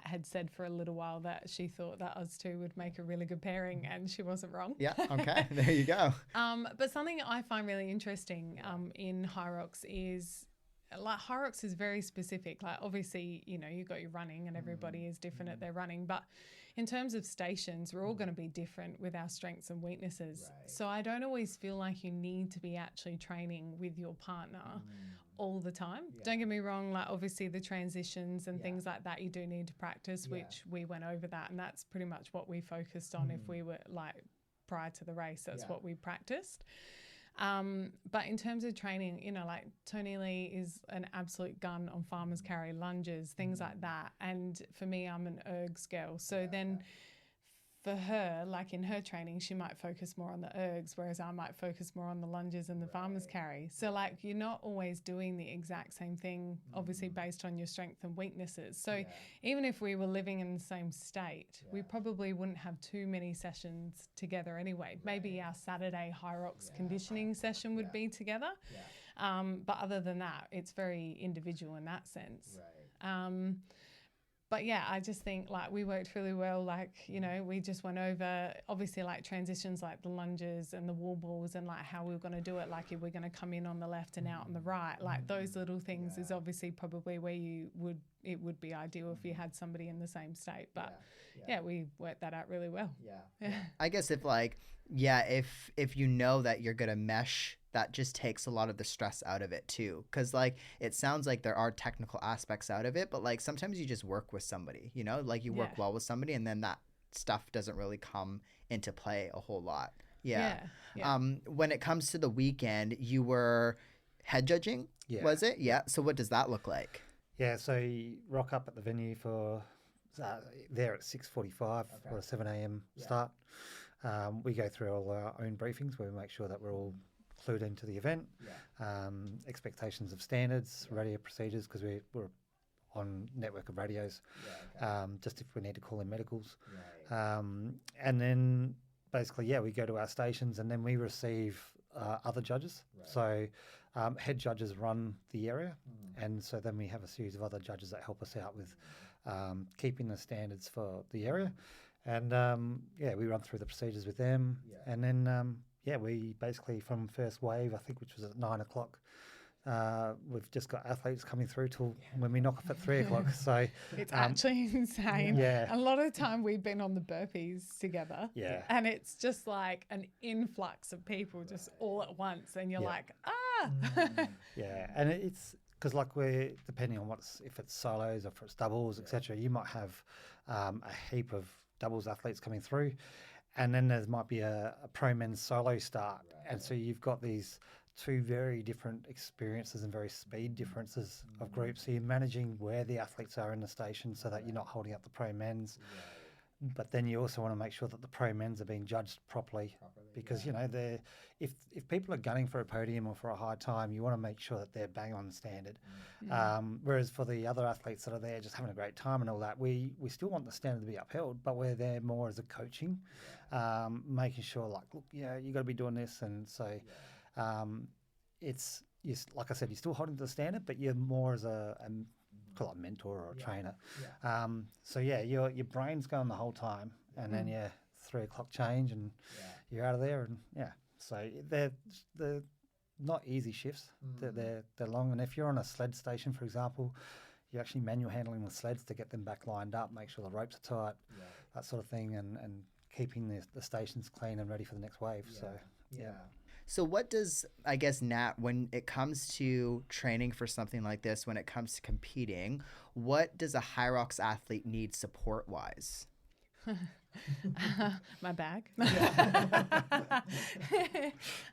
had said for a little while that she thought that us two would make a really good pairing, and she wasn't wrong. Yeah, okay. There you go. But something I find really interesting in HYROX is like HYROX is very specific. Like obviously, you got your running and everybody is different at their running, but in terms of stations, we're all going to be different with our strengths and weaknesses. So I don't always feel like you need to be actually training with your partner all the time. Don't get me wrong, like obviously the transitions and things like that, you do need to practice, which we went over that, and that's pretty much what we focused on. If we were like prior to the race, that's what we practiced. But in terms of training, like Tony Lee is an absolute gun on farmers carry, lunges, things like that. And for me, I'm an ergs girl. So then for her, like in her training, she might focus more on the ergs, whereas I might focus more on the lunges and the farmers carry. So like you're not always doing the exact same thing, obviously based on your strengths and weaknesses. So even if we were living in the same state, we probably wouldn't have too many sessions together anyway. Maybe our Saturday HYROX conditioning session would be together. But other than that, it's very individual in that sense. But I just think like we worked really well. Like, we just went over obviously like transitions like the lunges and the wall balls and like how we were going to do it. Like if we're going to come in on the left and out on the right, like those little things is obviously probably where it would be ideal if you had somebody in the same state. But we worked that out really well. I guess if like, if you know that you're going to mesh, that just takes a lot of the stress out of it too. Cause like, it sounds like there are technical aspects out of it, but like sometimes you just work with somebody, like you work well with somebody and then that stuff doesn't really come into play a whole lot. When it comes to the weekend, you were head judging, was it? Yeah. So what does that look like? Yeah. So you rock up at the venue for there at 6:45 or a 7 a.m. start. We go through all our own briefings where we make sure that we're all clued into the event, expectations of standards, radio procedures, because we're on network of radios, just if we need to call in medicals. And then basically, we go to our stations and then we receive other judges. So head judges run the area, and so then we have a series of other judges that help us out with keeping the standards for the area. And we run through the procedures with them, and then we basically from first wave, I think, which was at 9 o'clock, we've just got athletes coming through till when we knock off at 3 o'clock. So it's actually insane. A lot of the time we've been on the burpees together, and it's just like an influx of people just all at once, and you're like, and it's because like we're depending on if it's solos or if it's doubles, etc. You might have a heap of doubles athletes coming through, and then there might be a pro men's solo start, and so you've got these two very different experiences and very speed differences of groups. So you're managing where the athletes are in the station so that you're not holding up the pro men's. But then you also want to make sure that the pro men's are being judged properly, because you know if people are gunning for a podium or for a high time, you want to make sure that they're bang on standard. Whereas for the other athletes that are there just having a great time and all that, we still want the standard to be upheld, but we're there more as a coaching, making sure like, look, yeah, you got to be doing this, and so it's like I said, you're still holding to the standard, but you're more as a call it a mentor or a trainer. So yeah, your brain's going the whole time, and then 3 o'clock change and you're out of there, and so they're not easy shifts. They're long, and if you're on a sled station, for example, you're actually manual handling the sleds to get them back lined up, make sure the ropes are tight, that sort of thing, and keeping the stations clean and ready for the next wave. So So what does, I guess, Nat, when it comes to training for something like this, when it comes to competing, what does a HYROX athlete need support-wise? My bag. I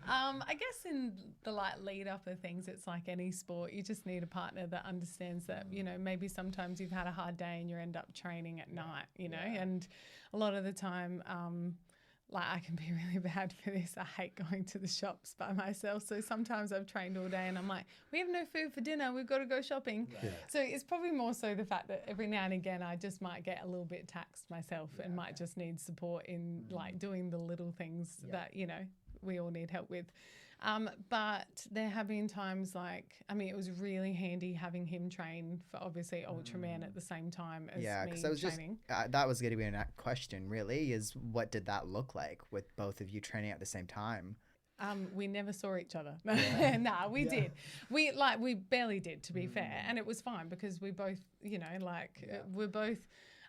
guess in the lead up of things, it's like any sport. You just need a partner that understands that, you know, maybe sometimes you've had a hard day and you end up training at night, you know, and a lot of the time, I can be really bad for this. I hate going to the shops by myself. So sometimes I've trained all day and I'm like, we have no food for dinner. We've got to go shopping. So it's probably more so the fact that every now and again I just might get a little bit taxed myself and might just need support in like doing the little things that, you know, we all need help with. But there have been times it was really handy having him train for obviously Ultraman at the same time as me training. That was going to be a question really, is what did that look like with both of you training at the same time? We never saw each other. Nah, we did. We barely did, to be fair. And it was fine because we both, you know, we're both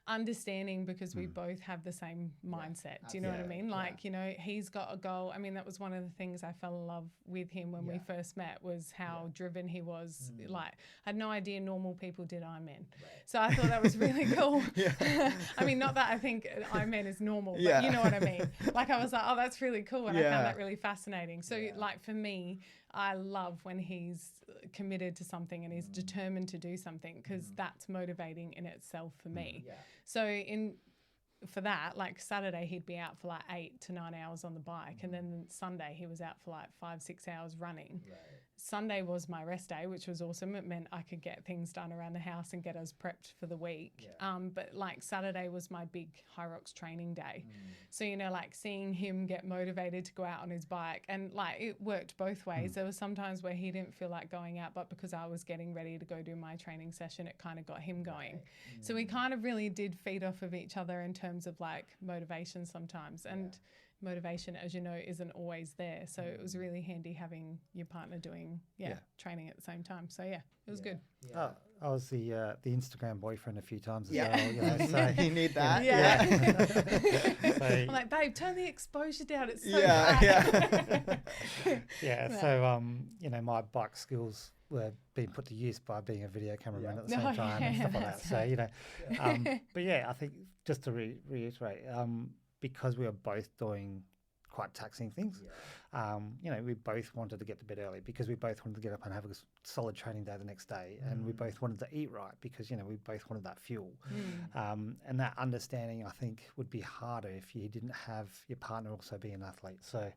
understanding because we both have the same mindset. Do you know what I mean? You know, he's got a goal. I mean, that was one of the things I fell in love with him when we first met, was how driven he was. I had no idea normal people did Ironman. So I thought that was really cool. I mean, not that I think Ironman is normal, but you know what I mean? I was like, oh, that's really cool. And I found that really fascinating. So for me, I love when he's committed to something and he's determined to do something, because that's motivating in itself for me. So for that, Saturday he'd be out for 8 to 9 hours on the bike, and then Sunday he was out for 5-6 hours running. Sunday was my rest day, which was awesome. It meant I could get things done around the house and get us prepped for the week. But Saturday was my big HYROX training day. So, you know, seeing him get motivated to go out on his bike, and it worked both ways. There were some times where he didn't feel like going out, but because I was getting ready to go do my training session, it kind of got him going. So we kind of really did feed off of each other in terms of motivation sometimes. And motivation, as you know, isn't always there. So it was really handy having your partner doing training at the same time. So it was good. I was the Instagram boyfriend a few times as well. You know, so you need that. So, I'm like, babe, turn the exposure down. It's so So you know, my bike skills were being put to use by being a video cameraman at the same time and stuff like that. So you know, but I think just to reiterate, because we were both doing quite taxing things, you know, we both wanted to get to bed early because we both wanted to get up and have a solid training day the next day, and we both wanted to eat right because, you know, we both wanted that fuel. And that understanding, I think, would be harder if you didn't have your partner also be an athlete. So,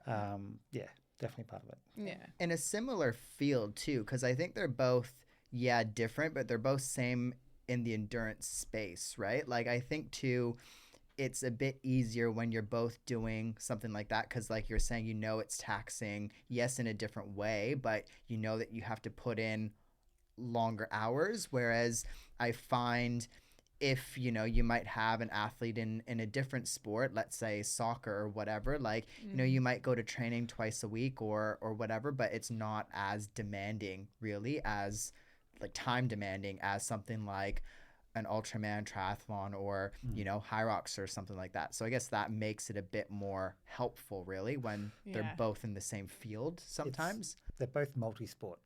definitely part of it. Yeah. In a similar field too, because I think they're both, different, but they're both same in the endurance space, right? I think too, it's a bit easier when you're both doing something like that, because you're saying, you know, it's taxing, yes, in a different way, but you know that you have to put in longer hours. Whereas I find if, you know, you might have an athlete in a different sport, let's say soccer or whatever, you know, you might go to training twice a week or whatever, but it's not as demanding really as time demanding as something like an Ultraman triathlon or, you know, HYROX or something like that. So I guess that makes it a bit more helpful really when they're both in the same field sometimes. They're both multi-sport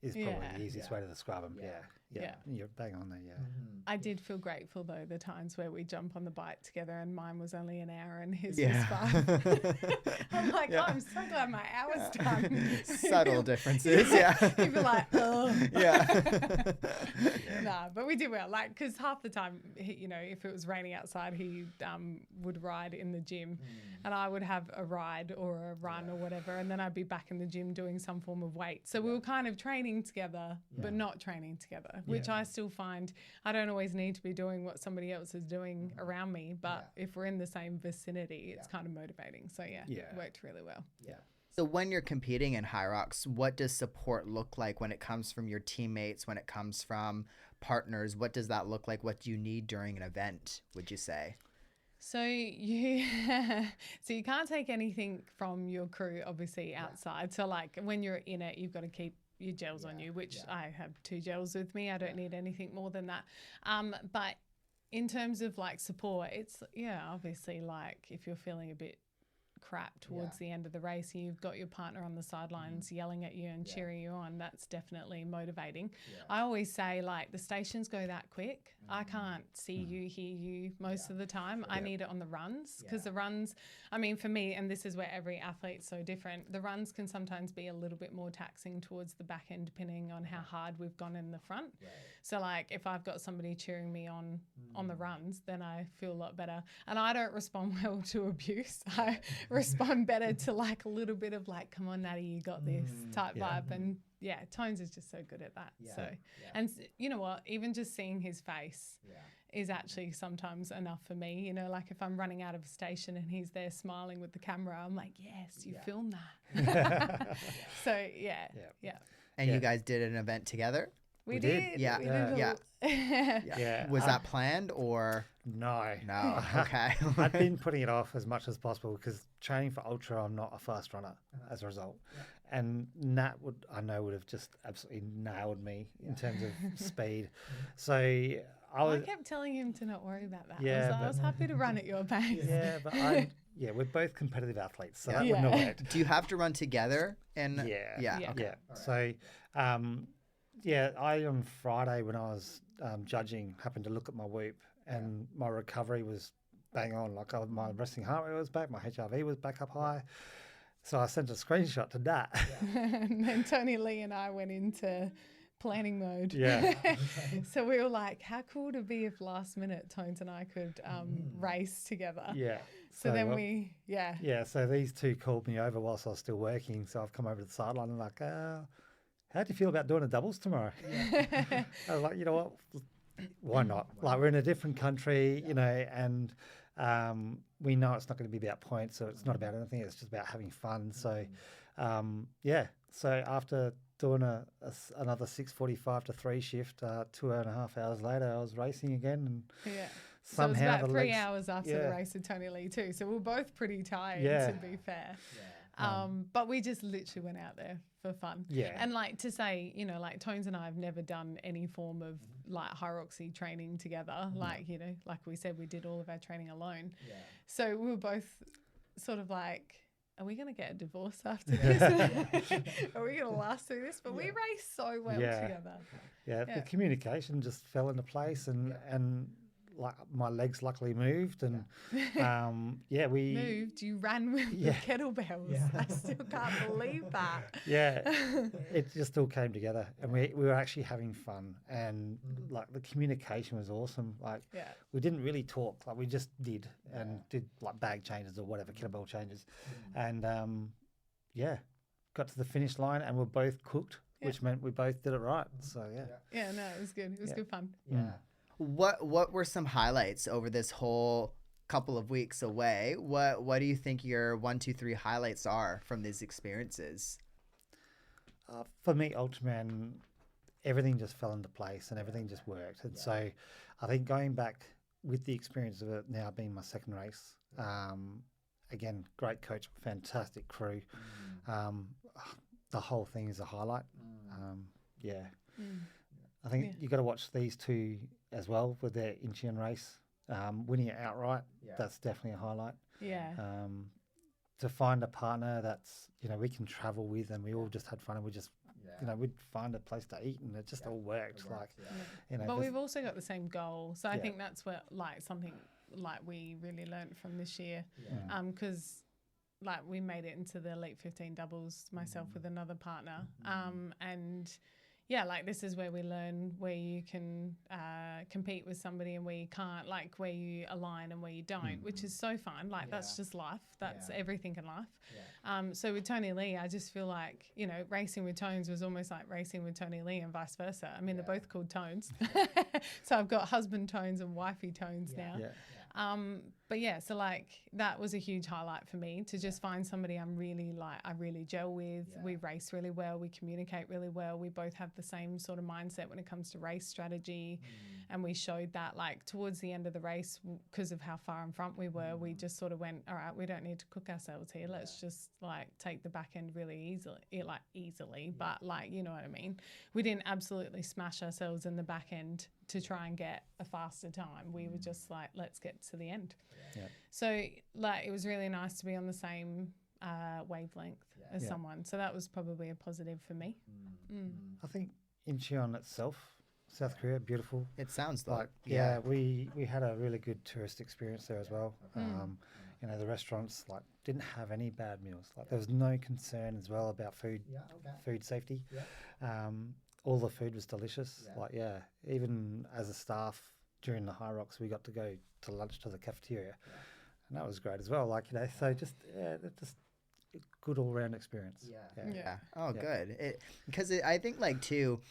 is probably the easiest way to describe them. Yeah. You're bang on there, yeah. I did feel grateful though, the times where we jump on the bike together and mine was only an hour and his was 5. I'm like, oh, I'm so glad my hour's done. Subtle differences, yeah. You'd be like, oh. Yeah. Nah, but we did well. Like, because half the time, you know, if it was raining outside, he would ride in the gym and I would have a ride or a run or whatever. And then I'd be back in the gym doing some form of weight. So we were kind of training together, but not training together, which I still find I don't always need to be doing what somebody else is doing around me. But if we're in the same vicinity, it's kind of motivating. So it worked really well. Yeah. So when you're competing in HYROX, what does support look like when it comes from your teammates, when it comes from partners? What does that look like? What do you need during an event, would you say? So you can't take anything from your crew, obviously, outside. So like when you're in it, you've got to keep your gels on you, which I have 2 gels with me. I don't need anything more than that. But in terms of like support, it's obviously like if you're feeling a bit crap towards the end of the race and you've got your partner on the sidelines yelling at you and cheering you on, that's definitely motivating. I always say, like, the stations go that quick. I can't see you, hear you most of the time. I need it on the runs because the runs, I mean, for me, and this is where every athlete's so different, the runs can sometimes be a little bit more taxing towards the back end depending on how hard we've gone in the front. So like if I've got somebody cheering me on the runs, then I feel a lot better. And I don't respond well to abuse. I respond better to like a little bit of like, come on, Natty, you got this type vibe. And Tones is just so good at that. And you know what, even just seeing his face is actually sometimes enough for me. You know, like if I'm running out of a station and he's there smiling with the camera, I'm like, yes, you filmed that. So And you guys did an event together? We did. Was that planned or? No. Okay. I've been putting it off as much as possible because training for Ultra, I'm not a fast runner as a result. And Nat would have just absolutely nailed me in terms of speed. So I kept telling him to not worry about that. Yeah, I was happy to run at your pace. Yeah, but we're both competitive athletes, so that wouldn't have worked. Do you have to run together? Okay. So, I on Friday when I was judging happened to look at my whoop and my recovery was bang on. Like my resting heart rate was back, my HRV was back up high. So I sent a screenshot to Nat. And then Tony Lee and I went into planning mode. So we were like, how cool would it be if last minute Tones and I could race together? So then so these two called me over whilst I was still working. So I've come over to the sideline and like, how do you feel about doing a doubles tomorrow? I was like, you know what, why not? Like we're in a different country, you know, and we know it's not going to be about points, so it's not about anything. It's just about having fun. So, So after doing another 6:45 to 3 shift, 2.5 hours later, I was racing again, and so it was about 3 hours after the race with Tony Lee too. So we were both pretty tired, to be fair. But we just literally went out there for fun. And like to say, you know, like Tones and I have never done any form of like HYROXy training together. Like, you know, like we said, we did all of our training alone. So we were both sort of like, are we going to get a divorce after this? Are we going to last through this? But we raced so well together. The communication just fell into place and like my legs luckily moved and we moved. You ran with the kettlebells. I still can't believe that. It just all came together and we were actually having fun and like the communication was awesome. Like we didn't really talk, like we just did and did like bag changes or whatever, kettlebell changes, and got to the finish line and we're both cooked, which meant we both did it right. So it was good. It was good fun. What were some highlights over this whole couple of weeks away? What do you think your 1, 2, 3 highlights are from these experiences? For me, Ultraman, everything just fell into place and everything just worked. And so I think going back with the experience of it now being my second race, again, great coach, fantastic crew. The whole thing is a highlight. I think you got to watch these two as well with their Icheon race, winning it outright. That's definitely a highlight. To find a partner that's, you know, we can travel with and we all just had fun and we just you know, we'd find a place to eat, and it just all worked. You know, But we've also got the same goal. So I Yeah. think that's what, like, something like we really learned from this year. Because like we made it into the Elite 15 doubles myself with another partner. And yeah, like this is where we learn where you can compete with somebody and where you can't, like where you align and where you don't, which is so fun. Like that's just life. That's everything in life. So with Tony Lee, I just feel like, you know, racing with Tones was almost like racing with Tony Lee and vice versa. I mean, they're both called Tones. So I've got husband Tones and wifey Tones now. But yeah, so like that was a huge highlight for me to just find somebody I'm really like, I really gel with. We race really well. We communicate really well. We both have the same sort of mindset when it comes to race strategy. And we showed that like towards the end of the race, because of how far in front we were, we just sort of went, all right, we don't need to cook ourselves here. Let's just like take the back end really easily, but like, you know what I mean? We didn't absolutely smash ourselves in the back end to try and get a faster time. We were just like, let's get to the end. So like it was really nice to be on the same wavelength as someone. So that was probably a positive for me. I think Icheon itself, South Korea, beautiful. It sounds Like we had a really good tourist experience there as well. You know, the restaurants like didn't have any bad meals. Like there was no concern as well about food safety. All the food was delicious. Like even as a staff during the HYROX, we got to go to lunch to the cafeteria, and that was great as well. Like, you know, so just just a good all round experience. Oh, good. I think like too.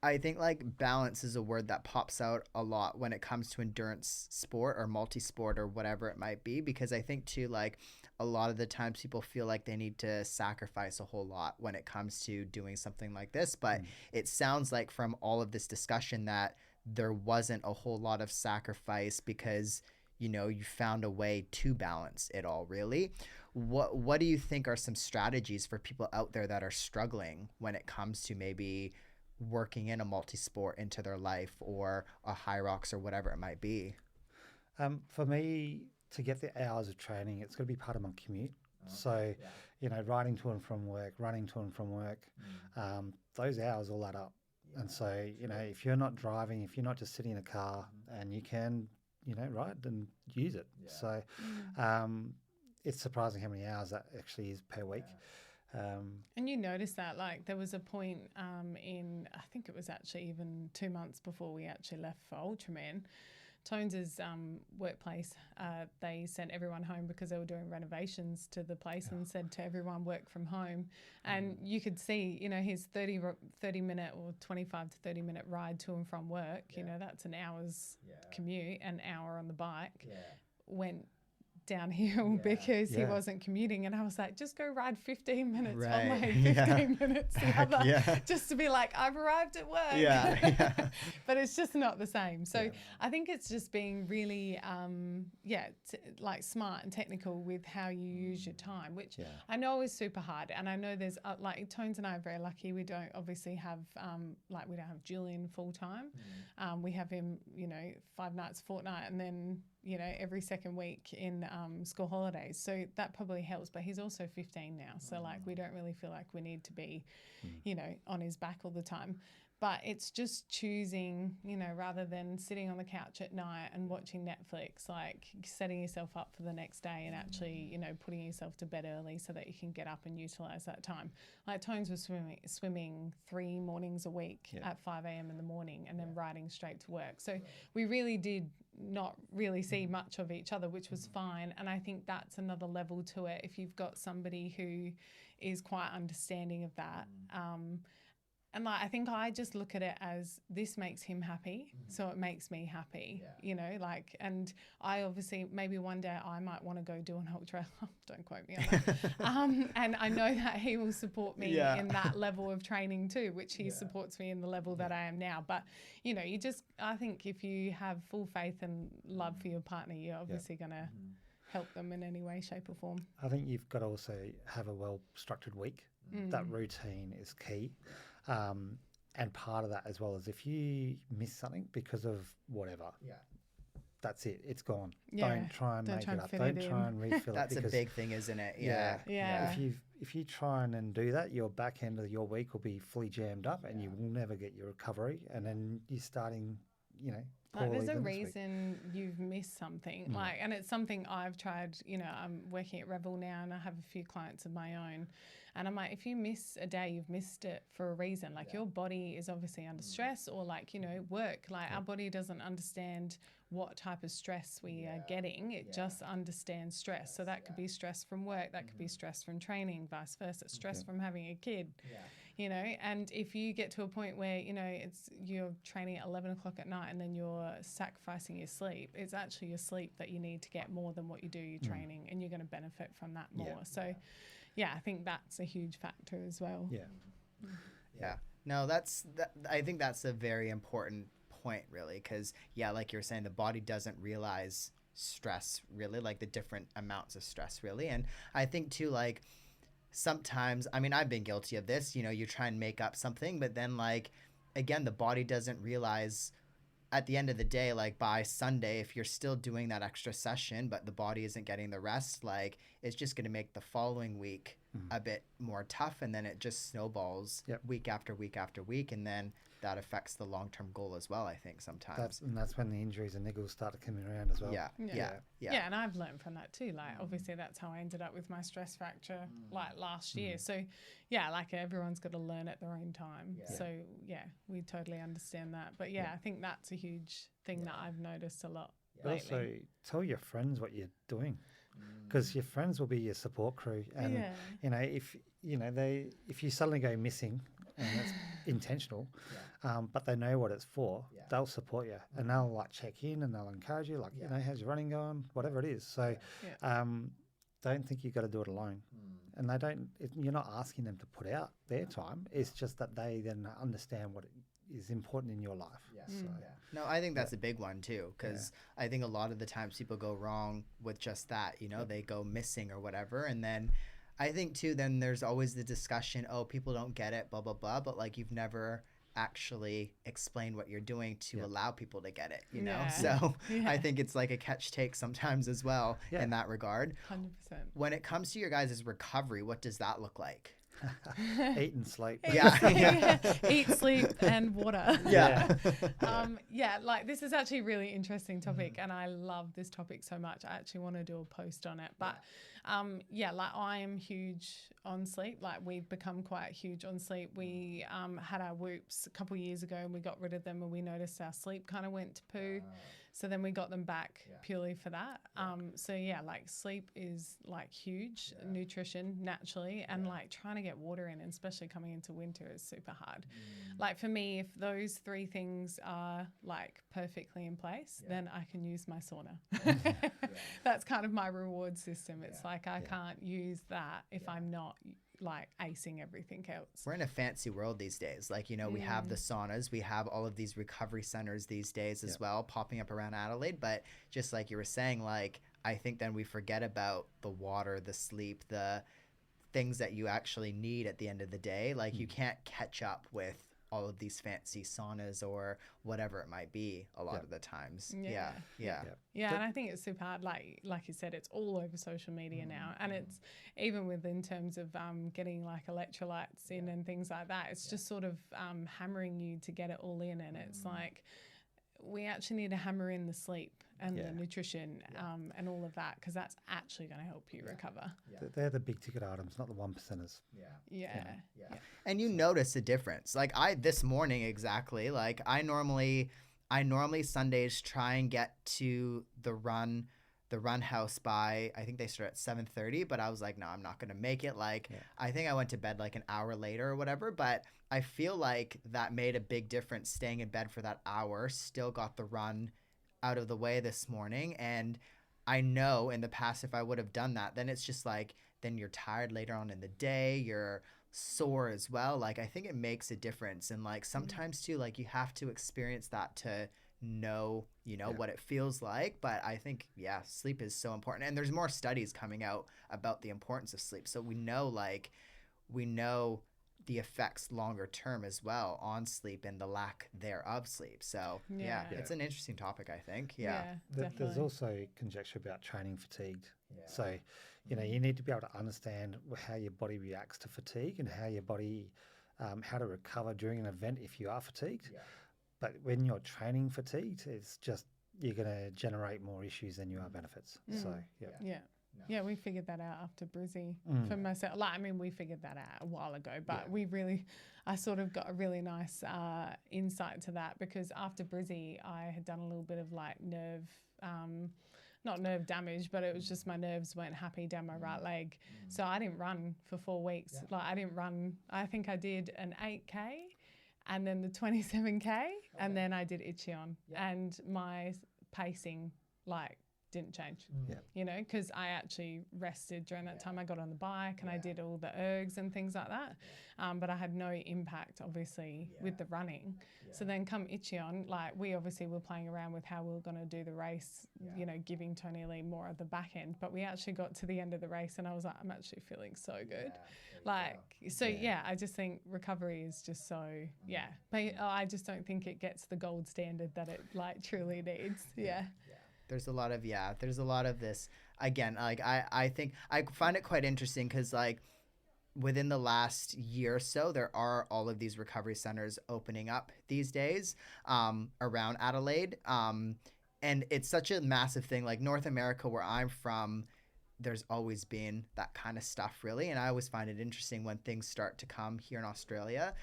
I think like balance is a word that pops out a lot when it comes to endurance sport or multi-sport or whatever it might be, because I think too, like a lot of the times people feel like they need to sacrifice a whole lot when it comes to doing something like this. But it sounds like from all of this discussion that there wasn't a whole lot of sacrifice because, you know, you found a way to balance it all, really. What do you think are some strategies for people out there that are struggling when it comes to maybe working in a multi-sport into their life or a HYROX or whatever it might be? For me, to get the hours of training, it's got to be part of my commute. You know, riding to and from work, running to and from work, those hours all add up. And so, you know, if you're not driving, if you're not just sitting in a car and you can, you know, ride, then use it. So it's surprising how many hours that actually is per week. And you notice that, like, there was a point in, I think it was actually even 2 months before we actually left for Ultraman, Tones's workplace, they sent everyone home because they were doing renovations to the place and said to everyone, work from home. And you could see, you know, his 30 minute or 25 to 30 minute ride to and from work, you know, that's an hour's commute, an hour on the bike, went downhill because he wasn't commuting. And I was like, just go ride 15 minutes one way, 15 minutes the other, just to be like, I've arrived at work. But it's just not the same. So I think it's just being really like smart and technical with how you use your time, which I know is super hard. And I know there's like Tones and I are very lucky. We don't obviously have like we don't have Julian full time. We have him, you know, 5 nights a fortnight, and then, you know, every second week in school holidays. So that probably helps. But he's also 15 now. So like we don't really feel like we need to be, you know, on his back all the time. But it's just choosing, you know, rather than sitting on the couch at night and watching Netflix, like setting yourself up for the next day and actually, you know, putting yourself to bed early so that you can get up and utilize that time. Like Tones was swimming 3 mornings a week at 5 a.m. in the morning and then riding straight to work. So we really did not really see much of each other, which was fine. And I think that's another level to it. If you've got somebody who is quite understanding of that, and like, I think I just look at it as this makes him happy, so it makes me happy, you know, like, and I obviously, maybe one day I might want to go do an ultra, don't quote me on that. And I know that he will support me in that level of training too, which he supports me in the level that I am now. But, you know, I think if you have full faith and love for your partner, you're obviously going to help them in any way, shape or form. I think you've got to also have a well-structured week. That routine is key. And part of that as well is if you miss something because of whatever, that's it. It's gone. Yeah. Don't try and Don't make try it and up. fit Don't it try in. and refill it. That's a because big thing, isn't it? Yeah. Yeah. If you try and do that, your back end of your week will be fully jammed up, and you will never get your recovery. And then you're starting, Like poorly there's a the next week. reason you've missed something. Like, and it's something I've tried. I'm working at Rebel now, and I have a few clients of my own. And I'm like, if you miss a day, you've missed it for a reason. Like your body is obviously under stress, or like work. Like our body doesn't understand what type of stress we are getting. It just understands stress. So that could be stress from work, that could be stress from training, vice versa, stress from having a kid. And if you get to a point where you're training at 11 o'clock at night and then you're sacrificing your sleep, it's actually your sleep that you need to get more than what you do your training, and you're going to benefit from that more. So I think that's a huge factor as well. No, I think that's a very important point, really, because like you're saying, the body doesn't realize stress, really, like the different amounts of stress, really. And I think too, like, sometimes, I mean, I've been guilty of this, you try and make up something, but then, like, again, the body doesn't realize at the end of the day, like by Sunday, if you're still doing that extra session, but the body isn't getting the rest, like it's just going to make the following week a bit more tough. And then it just snowballs week after week after week. And then that affects the long-term goal as well, I think, sometimes. That's when the injuries and niggles start coming around as well. Yeah, and I've learned from that too. Like, obviously, that's how I ended up with my stress fracture, like last year. So, like everyone's got to learn at their own time. So, we totally understand that. But I think that's a huge thing that I've noticed a lot But lately. also tell your friends what you're doing, because your friends will be your support crew. And if you suddenly go missing, and that's intentional, but they know what it's for, they'll support you, and they'll like check in and they'll encourage you, like how's your running going, whatever it is. So don't think you've got to do it alone. And you're not asking them to put out their time. It's just that they then understand what is important in your life. No, I think that's a big one too, because I think a lot of the times people go wrong with just that, they go missing or whatever. And then I think too, then there's always the discussion, people don't get it, blah, blah, blah. But like, you've never actually explained what you're doing to allow people to get it, So I think it's like a catch take sometimes as well in that regard. 100%. When it comes to your guys' recovery, what does that look like? Eat and sleep. Eat, sleep, and water. Like this is actually a really interesting topic, and I love this topic so much. I actually want to do a post on it. But like I am huge on sleep. Like we've become quite huge on sleep. We had our whoops a couple of years ago, and we got rid of them, and we noticed our sleep kind of went to poo. So then we got them back purely for that. Like sleep is like huge, nutrition naturally, and like trying to get water in, and especially coming into winter, is super hard. Like for me, if those three things are like perfectly in place, then I can use my sauna. That's kind of my reward system. It's like I can't use that if I'm not like acing everything else. We're in a fancy world these days. Like, we have the saunas, we have all of these recovery centers these days as well popping up around Adelaide. But just like you were saying, like, I think then we forget about the water, the sleep, the things that you actually need at the end of the day. Like you can't catch up with all of these fancy saunas or whatever it might be a lot of the times. Yeah, and I think it's super hard. Like you said, it's all over social media now, and it's even in terms of getting like electrolytes in and things like that. It's just sort of hammering you to get it all in, and it's like we actually need to hammer in the sleep and the nutrition and all of that, because that's actually going to help you recover. They're the big ticket items, not the 1%ers. And you notice a difference. Like this morning exactly, like I normally Sundays try and get to the run house by, I think they start at 7:30, but I was like, no, I'm not going to make it. Like I think I went to bed like an hour later or whatever, but I feel like that made a big difference, staying in bed for that hour. Still got the run out of the way this morning. And I know in the past, if I would have done that, then it's just like, then you're tired later on in the day, you're sore as well. Like I think it makes a difference. And like sometimes too, like you have to experience that to know what it feels like. But I think sleep is so important, and there's more studies coming out about the importance of sleep. So we know the effects longer term as well on sleep and the lack thereof sleep. So it's an interesting topic, I think. There's also conjecture about training fatigued. So, you need to be able to understand how your body reacts to fatigue and how your body, how to recover during an event if you are fatigued. But when you're training fatigued, it's just, you're going to generate more issues than you are benefits. So, Yeah, we figured that out after Brizzy for myself. Like, I mean, we figured that out a while ago, but I sort of got a really nice insight to that, because after Brizzy, I had done a little bit of like nerve, not nerve damage, but it was just my nerves weren't happy down my right leg. So I didn't run for 4 weeks. Like, I didn't run. I think I did an 8K and then the 27K and then I did Icheon and my pacing, like, didn't change, because I actually rested during that time. I got on the bike and I did all the ergs and things like that, but I had no impact obviously with the running. So then come Icheon, like, we obviously were playing around with how we were going to do the race, giving Tony Lee more of the back end, but we actually got to the end of the race and I was like, I'm actually feeling so good. I just think recovery is just so but I just don't think it gets the gold standard that it like truly needs. There's a lot of this, again, like I think I find it quite interesting because, like, within the last year or so, there are all of these recovery centers opening up these days around Adelaide. And it's such a massive thing. Like, North America, where I'm from, there's always been that kind of stuff, really. And I always find it interesting when things start to come here in Australia.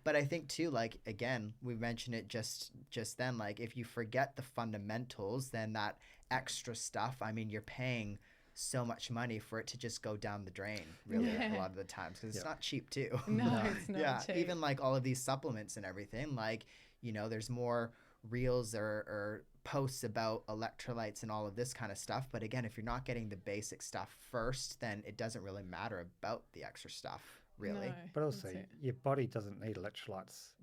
But I think too, like, again, we mentioned it just then, like, if you forget the fundamentals, then that extra stuff, I mean, you're paying so much money for it to just go down the drain, really, a lot of the times, because it's not cheap too. No, it's not cheap. Even like all of these supplements and everything, like, there's more reels or posts about electrolytes and all of this kind of stuff, but again, if you're not getting the basic stuff first, then it doesn't really matter about the extra stuff, really. No, but also your body doesn't need electrolytes.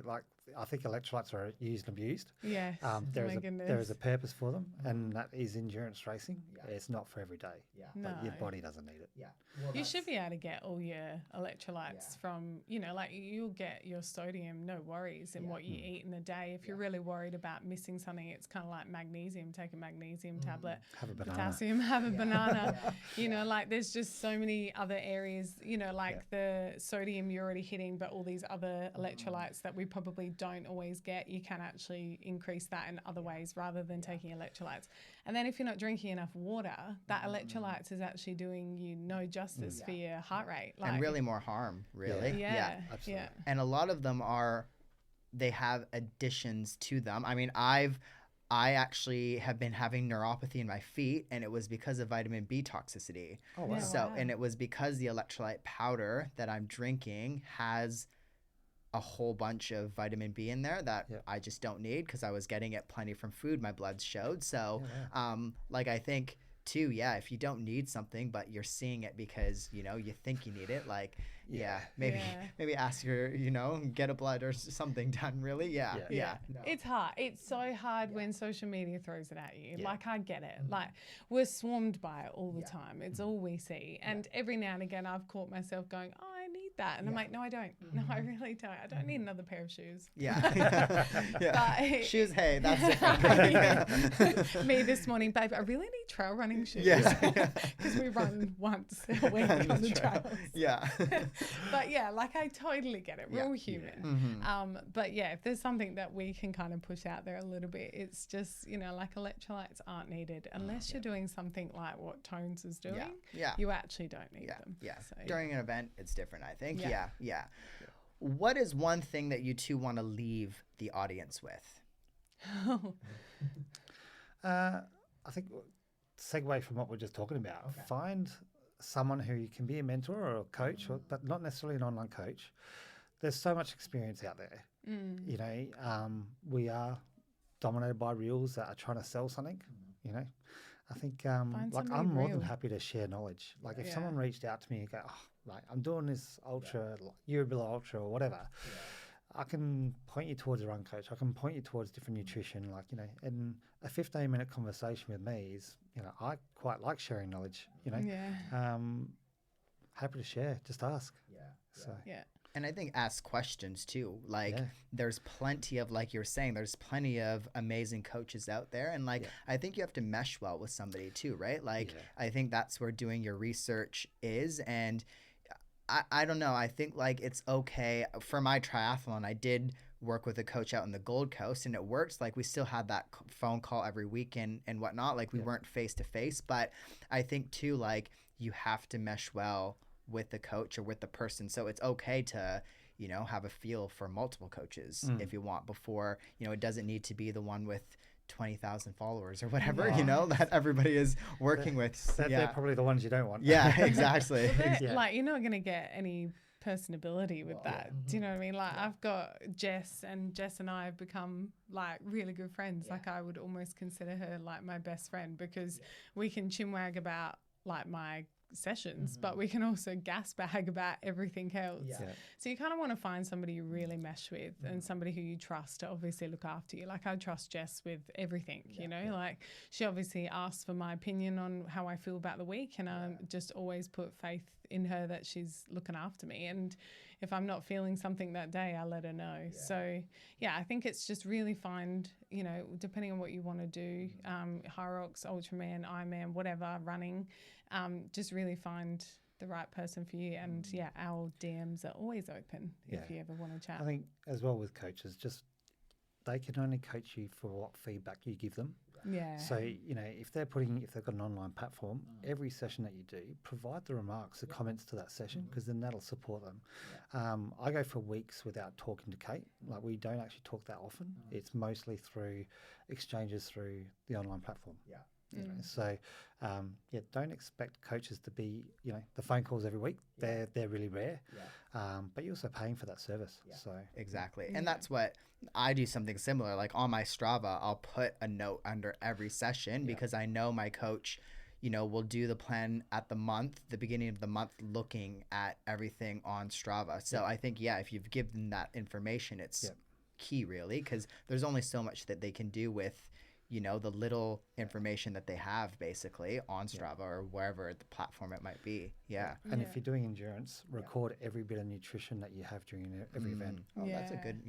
Like, I think electrolytes are used and abused. Yes. There is a purpose for them, and that is endurance racing. It's not for every day. But your body doesn't need it. Well, you should be able to get all your electrolytes from, like, you'll get your sodium, no worries, in what you eat in a day. If you're really worried about missing something, it's kind of like magnesium. Take a magnesium tablet. Have a banana. Potassium, have a banana. Like, there's just so many other areas, like the sodium you're already hitting, but all these other electrolytes that we probably don't always get, you can actually increase that in other ways rather than taking electrolytes. And then if you're not drinking enough water, that electrolytes is actually doing you no justice for your heart rate. Like, and really more harm, really. Yeah. Absolutely. And a lot of them they have additions to them. I mean, I actually have been having neuropathy in my feet, and it was because of vitamin B toxicity. Oh, wow. And it was because the electrolyte powder that I'm drinking has a whole bunch of vitamin B in there that I just don't need, because I was getting it plenty from food my blood showed. So like, I think too, if you don't need something but you're seeing it because you think you need it, like maybe ask your get a blood or something done, really. No. It's hard. It's so hard when social media throws it at you. Like, I get it. Like, we're swarmed by it all the time. It's all we see, and every now and again I've caught myself going, oh, I need that, and I'm like, no, I don't. No, I really don't. I don't need another pair of shoes. But shoes, hey, that's different. Me this morning, babe, I really need trail running shoes. Because we run once a week on the trails. But like, I totally get it. We're all human. But if there's something that we can kind of push out there a little bit, it's just, like, electrolytes aren't needed unless you're doing something like what Tones is doing. You actually don't need them. So, during an event, it's different, I think. What is one thing that you two want to leave the audience with? I think, segue from what we're just talking about, find someone who you can be a mentor or a coach, but not necessarily an online coach. There's so much experience out there. We are dominated by reels that are trying to sell something. I think like, I'm more than happy to share knowledge. Like, if someone reached out to me and go, like, I'm doing this ultra, Eurobilla ultra or whatever, I can point you towards a run coach. I can point you towards different nutrition, like, and a 15-minute conversation with me is, I quite like sharing knowledge, happy to share, just ask. So Yeah. And I think ask questions too. Like Yeah. there's plenty of, like you're saying, there's plenty of amazing coaches out there. And like, Yeah. I think you have to mesh well with somebody too, right? Like, Yeah. I think that's where doing your research is. And I don't know. I think like it's okay for my triathlon. I did work with a coach out in the Gold Coast and it worked. Like we still had that phone call every week and whatnot. Like we weren't face to face, but I think too, like you have to mesh well with the coach or with the person. So it's okay to, you know, have a feel for multiple coaches if you want before, you know, it doesn't need to be the one with 20,000 followers or whatever, you know, that everybody is working with. They're probably the ones you don't want. Yeah, exactly. Well, like you're not going to get any personability with that. Do you know what I mean? Like I've got Jess and I have become like really good friends. Like I would almost consider her like my best friend because we can chinwag about like my sessions, but we can also gas bag about everything else. So you kind of want to find somebody you really mesh with and somebody who you trust to obviously look after you. Like I trust Jess with everything, you know, like she obviously asks for my opinion on how I feel about the week and I just always put faith in her that she's looking after me. And if I'm not feeling something that day, I'll let her know. So yeah, I think it's just really find, you know, depending on what you want to do, HYROX, Ultraman, Ironman, whatever, running, just really find the right person for you. And yeah, our DMs are always open if you ever want to chat. I think as well with coaches, just they can only coach you for what feedback you give them. Yeah. So, you know, if they've got an online platform, every session that you do, provide the remarks, the comments to that session, because then that'll support them. I go for weeks without talking to Kate. Like we don't actually talk that often. It's mostly through exchanges through the online platform. You know, so don't expect coaches to be, you know, the phone calls every week. They're really rare. But you're also paying for that service. So exactly. And that's what I do, something similar. Like on my Strava, I'll put a note under every session because I know my coach, you know, will do the plan at the beginning of the month, looking at everything on Strava. So I think, if you've given that information, it's key really, because there's only so much that they can do with, you know, the little information that they have basically on Strava or wherever the platform it might be. And if you're doing endurance, record every bit of nutrition that you have during every event. Oh, that's a good,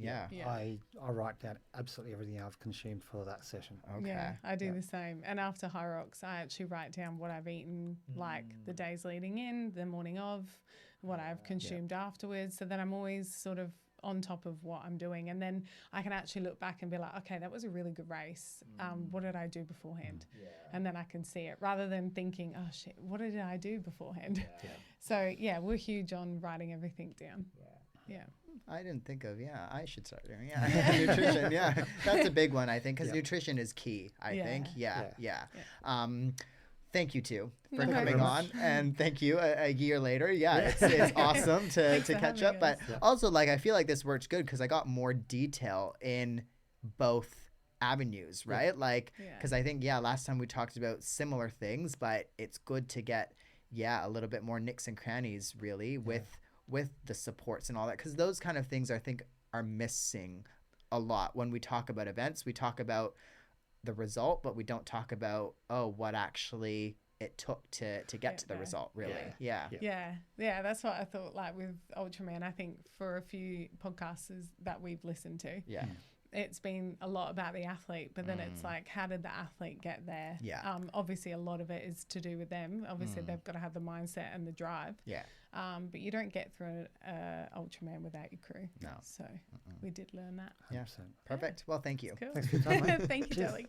I write down absolutely everything I've consumed for that session. Okay. Yeah, I do the same. And after HYROX, I actually write down what I've eaten, like the days leading in, the morning of, what I've consumed afterwards. So that I'm always sort of on top of what I'm doing, and then I can actually look back and be like, okay, that was a really good race. What did I do beforehand? And then I can see it rather than thinking, oh shit, what did I do beforehand? So we're huge on writing everything down. I didn't think of, I should start doing, nutrition, that's a big one, I think, because nutrition is key, I think, thank you too for coming on, and thank you a year later. It's awesome to catch up, but also like I feel like this works good because I got more detail in both avenues, right? Like because I think last time we talked about similar things, but it's good to get a little bit more nicks and crannies really with the supports and all that, because those kind of things I think are missing a lot when we talk about events. We talk about the result, but we don't talk about what actually it took to get to the result really. That's what I thought, like with Ultraman. I think for a few podcasters that we've listened to, it's been a lot about the athlete, but then it's like, how did the athlete get there? Obviously a lot of it is to do with them. Obviously they've got to have the mindset and the drive, but you don't get through Ultraman without your crew. No. So we did learn that. 100%. Perfect. Well, thank you. Cool. Thanks for your time, mate. Thank you, Dolly.